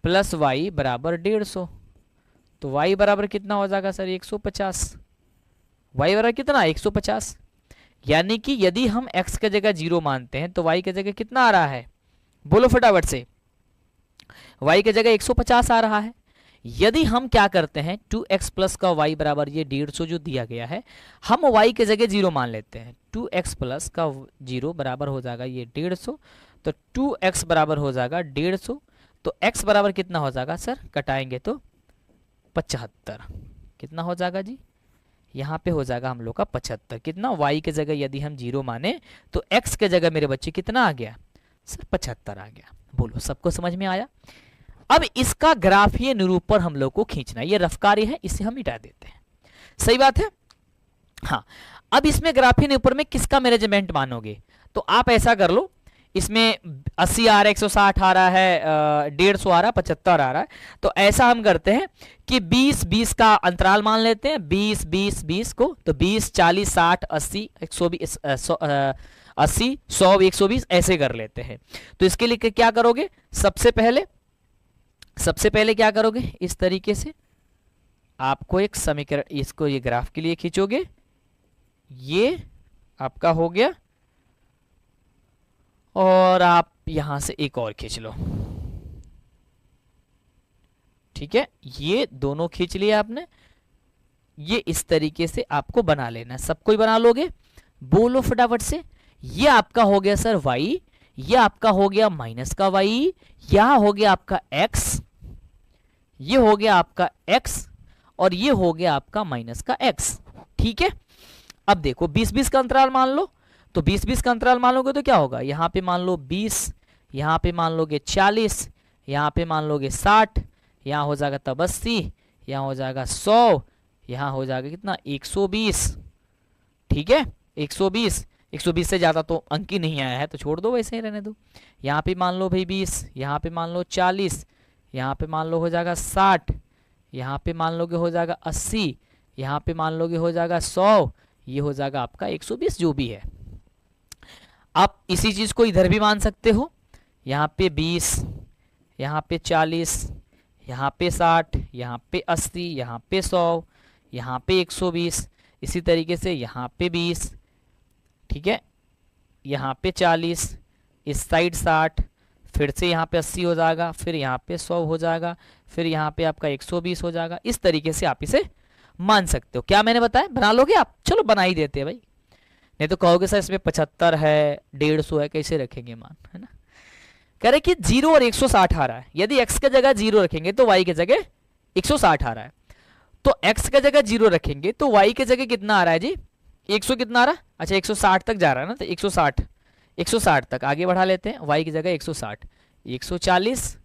प्लस y बराबर 150, तो y बराबर कितना हो जाएगा सर 150, y बराबर कितना 150। यानी कि यदि हम x के जगह 0 मानते हैं तो y के जगह कितना आ रहा है, बोलो फटाफट से, y के जगह 150 आ रहा है। यदि हम क्या करते हैं 2x प्लस का y बराबर ये 150 जो दिया गया है, हम y के जगह 0 मान लेते हैं, 2x प्लस का 0 बराबर हो जाएगा ये 150, तो 2x बराबर हो जाएगा 150, तो x बराबर कितना हो जाएगा सर, कटाएंगे तो 75, कितना हो जाएगा जी, यहाँ पे हो जाएगा हम लोग का 75, कितना y के जगह यदि हम 0 माने तो x के जगह मेरे बच्चे कितना आ गया सर 75 आ गया। बोलो सबको समझ में आया। अब इसका ग्राफीय निरूपण हम लोग को खींचना है, ये रफ कार्य है, इसे हम मिटा देते हैं, सही बात है। हाँ, अब इसमें ग्राफीय निरूपण में किसका मैनेजमेंट मानोगे, तो आप ऐसा कर लो, इसमें 80 आ रहा है, 160 आ रहा है, 150 आ रहा है, 75 आ रहा है, तो ऐसा हम करते हैं कि 20-20 का अंतराल मान लेते हैं, 20-20-20 को, तो 20 40 60 80 120 80 100 120 ऐसे कर लेते हैं। तो इसके लिए क्या करोगे, सबसे पहले क्या करोगे, इस तरीके से आपको एक समीकरण, इसको ये ग्राफ के लिए खींचोगे, ये आपका हो गया, और आप यहां से एक और खींच लो, ठीक है, ये दोनों खींच लिए आपने, ये इस तरीके से आपको बना लेना है, सबको ही बना लोगे, बोलो फटाफट से। ये आपका हो गया सर y, ये आपका हो गया माइनस का y, यहां हो गया आपका x, ये हो गया आपका x, और ये हो गया आपका माइनस का x, ठीक है। अब देखो 20-20 का अंतराल मान लो, तो 20-20 का अंतराल मान लोगे तो क्या होगा, यहां पे मान लो 20, यहाँ पे मान लोगे 40, यहाँ पे मान लोगे 60, यहाँ हो जाएगा तब 80, यहाँ हो जाएगा 100, यहाँ हो जाएगा कितना 120। ठीक है 120, 120 से ज़्यादा तो अंक ही नहीं आया है तो छोड़ दो, वैसे ही रहने दो। यहाँ पे मान लो भाई 20, यहाँ पे मान लो 40, यहाँ पे मान लो हो जाएगा 60, यहाँ पे मान लोगे हो जाएगा 80, यहाँ पे मान लोगे हो जाएगा 100, ये हो जाएगा आपका 120 जो भी है। आप इसी चीज़ को इधर भी मान सकते हो, यहाँ पे 20, यहाँ पे 40, यहाँ पे 60, यहाँ पे 80, यहाँ पे 100, यहाँ पे 120, इसी तरीके से यहाँ पे 20, ठीक है, यहाँ पे 40, इस साइड 60, फिर से यहाँ पे 80 हो जाएगा, फिर यहाँ पे 100 हो जाएगा, फिर यहाँ पे आपका 120 हो जाएगा। इस तरीके से आप इसे मान सकते हो। क्या मैंने बताया, बना लोगे आप? चलो बना ही देते हैं भाई, नहीं तो कहोगे सर इसमें 75 है 150 है, कैसे रखेंगे मान, है ना। कह रहे कि 0 और 160 आ रहा है, यदि x की जगह 0 रखेंगे तो y की जगह 160 आ रहा है, तो x की जगह 0 रखेंगे तो y की जगह कितना आ रहा है जी, 100 कितना आ रहा है, अच्छा 160 तक जा रहा है ना, तो 160 तक आगे बढ़ा लेते हैं, y की जगह 160, 140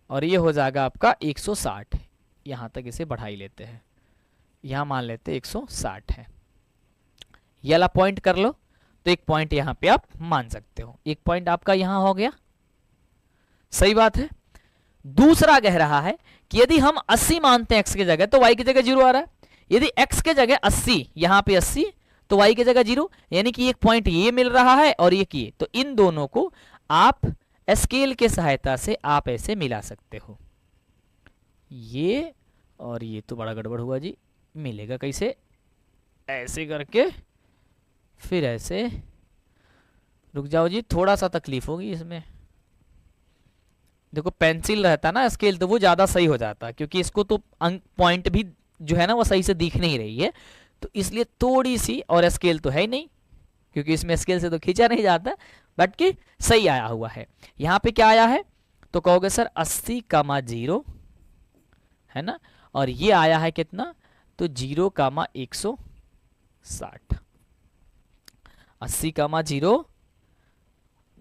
और ये हो जाएगा आपका 160, यहाँ तक इसे बढ़ा ही लेते हैं, यहाँ मान लेते हैं 160 है। ये वाला पॉइंट कर लो तो एक पॉइंट यहाँ पे आप मान सकते हो, एक पॉइंट आपका यहाँ हो गया, सही बात है। दूसरा कह रहा है कि यदि हम 80 मानते हैं x की जगह तो y की जगह 0 आ रहा है, यदि x की जगह 80, यहाँ पे 80 तो y की जगह 0, यानी कि एक पॉइंट ये मिल रहा है और ये किए, तो इन दोनों को आप स्केल के सहायता से आप ऐसे मिला सकते हो, ये और ये तो बड़ा गड़बड़ हुआ जी, मिलेगा कैसे, ऐसे करके फिर ऐसे, रुक जाओ जी थोड़ा सा तकलीफ होगी इसमें, देखो पेंसिल रहता ना स्केल तो वो ज़्यादा सही हो जाता, क्योंकि इसको तो अंक पॉइंट भी जो है ना वो सही से दिख नहीं रही है, तो इसलिए थोड़ी सी, और स्केल तो है ही नहीं क्योंकि इसमें स्केल से तो खींचा नहीं जाता, बट कि सही आया हुआ है। यहाँ पे क्या आया है तो कहोगे सर 80,0 है ना, और ये आया है कितना तो 0,160, 80,0,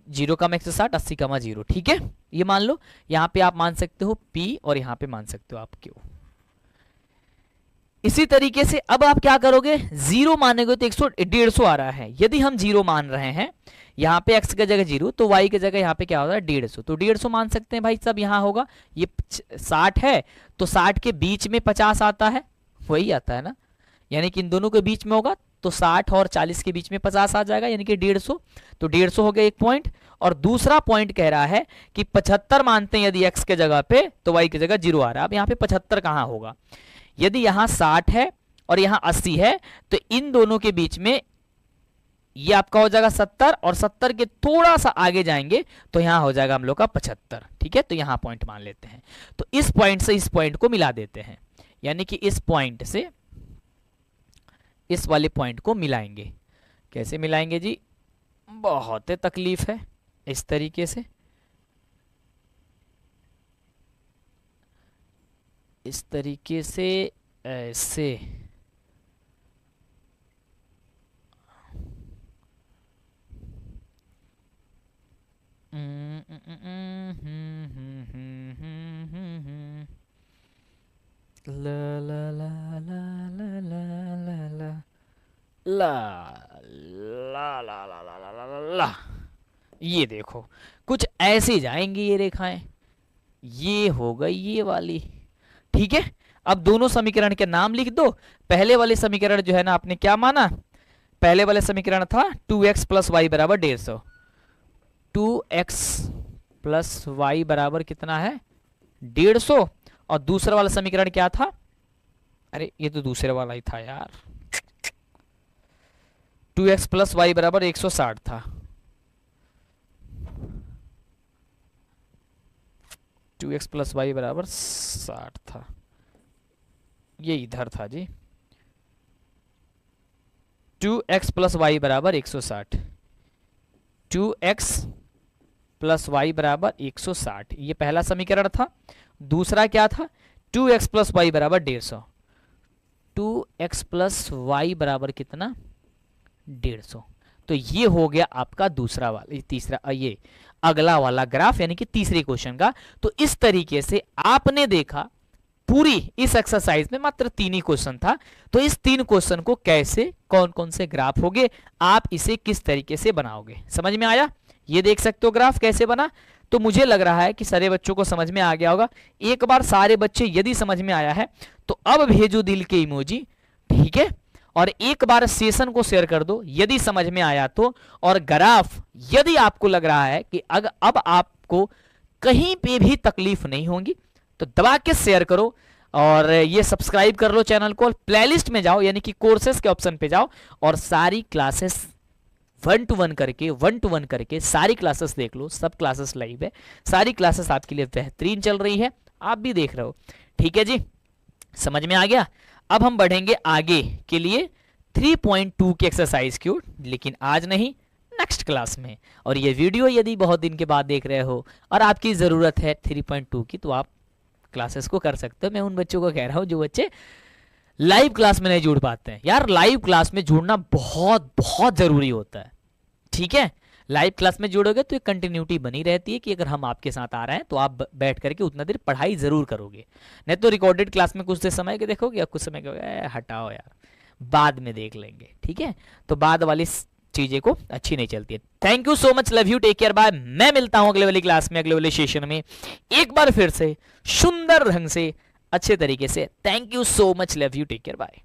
0,160, 80,0, ठीक है, ये मान लो। यहाँ पे आप मान सकते हो P और यहाँ पे मान सकते हो आप Q। इसी तरीके से अब आप क्या करोगे, 0 मानेंगे तो 150 आ रहा है, यदि हम 0 मान रहे हैं, यहाँ पे x की जगह 0 तो y की जगह यहाँ पे क्या होता है 150, तो 150 मान सकते हैं भाई सब। यहाँ होगा ये 60 है तो 60 के बीच में 50 आता है, वही आता है ना, यानी कि इन दोनों के बीच में होगा तो 60 और 40 के बीच में 50 आ जाएगा, यानी कि 150, तो 150 हो गया एक पॉइंट। और दूसरा पॉइंट कह रहा है कि 75 मानते हैं यदि x के जगह पे तो y की जगह 0 आ रहा है। अब यहाँ पे 75 कहाँ होगा, यदि यहाँ 60 है और यहाँ 80 है तो इन दोनों के बीच में ये आपका हो जाएगा 70, और 70 के थोड़ा सा आगे जाएंगे तो यहाँ हो जाएगा हम लोग का 75, ठीक है, तो यहाँ पॉइंट मान लेते हैं। तो इस पॉइंट से इस पॉइंट को मिला देते हैं, यानी कि इस पॉइंट से इस वाले पॉइंट को मिलाएंगे। कैसे मिलाएंगे जी, बहुत तकलीफ है, इस तरीके से, इस तरीके से, ऐसे, ला ला ला ला ला ला ला ला ला ला ला ला ला ला ला ला, ये देखो कुछ ऐसे जाएंगी ये रेखाएं, ये हो गई ये वाली, ठीक है। अब दोनों समीकरण के नाम लिख दो। पहले वाले समीकरण जो है ना आपने क्या माना, पहले वाले समीकरण था 2x प्लस वाई बराबर 150, 2x प्लस वाई बराबर कितना है 150, और दूसरा वाला समीकरण क्या था, अरे ये तो दूसरे वाला ही था यार, 2x प्लस वाई बराबर 160 था, 2x प्लस वाई बराबर 60 था, ये इधर था जी, 2x प्लस वाई बराबर 160, 2x प्लस वाई बराबर 160, ये पहला समीकरण था। दूसरा क्या था, 2x प्लस वाई बराबर 150, 2x प्लस वाई बराबर कितना 150, तो ये हो गया आपका दूसरा वाला, तीसरा, ये अगला वाला ग्राफ यानी कि तीसरे क्वेश्चन का। तो इस तरीके से आपने देखा पूरी इस एक्सरसाइज में मात्र 3 ही क्वेश्चन था, तो इस 3 क्वेश्चन को कैसे, कौन कौन से ग्राफ होंगे, आप इसे किस तरीके से बनाओगे, समझ में आया? ये देख सकते हो ग्राफ कैसे बना। तो मुझे लग रहा है कि सारे बच्चों को समझ में आ गया होगा। एक बार सारे बच्चे यदि समझ में आया है तो अब भेजो दिल के इमोजी, ठीक है? और एक बार सेशन को शेयर कर दो यदि समझ में आया तो। और ग्राफ यदि आपको लग रहा है कि अब आपको कहीं पे भी तकलीफ नहीं होगी तो दबा के शेयर करो और ये सब्सक्राइब कर लो चैनल को। और प्लेलिस्ट में जाओ यानी कि कोर्सेस के ऑप्शन पे जाओ और सारी क्लासेस 1 to 1 करके सारी क्लासेस देख लो। सब क्लासेस लाइव है, सारी क्लासेस आपके लिए बेहतरीन चल रही है, आप भी देख रहे हो, ठीक है जी? समझ में आ गया? अब हम बढ़ेंगे आगे के लिए 3.2 की एक्सरसाइज की ओर, लेकिन आज नहीं, नेक्स्ट क्लास में। और ये वीडियो यदि बहुत दिन के बाद देख रहे हो और आपकी ज़रूरत है 3.2 की तो आप क्लासेस को कर सकते हो। मैं उन बच्चों को कह रहा हूँ जो बच्चे लाइव क्लास में नहीं जुड़ पाते हैं। यार लाइव क्लास में जुड़ना बहुत बहुत ज़रूरी होता है, ठीक है? लाइव क्लास में जुड़ोगे तो एक कंटिन्यूटी बनी रहती है कि अगर हम आपके साथ आ रहे हैं तो आप बैठ करके उतना देर पढ़ाई ज़रूर करोगे। नहीं तो रिकॉर्डेड क्लास में कुछ देर समय के देखोगे या कुछ समय के हटाओ यार बाद में देख लेंगे, ठीक है? तो बाद वाली चीज़ें को अच्छी नहीं चलती है। Thank you so much, love you, take care, bye. मैं मिलता हूँ अगले वाली क्लास में, अगले वाले सेशन में एक बार फिर से सुंदर ढंग से, अच्छे तरीके से। Thank you so much, love you, take care, bye.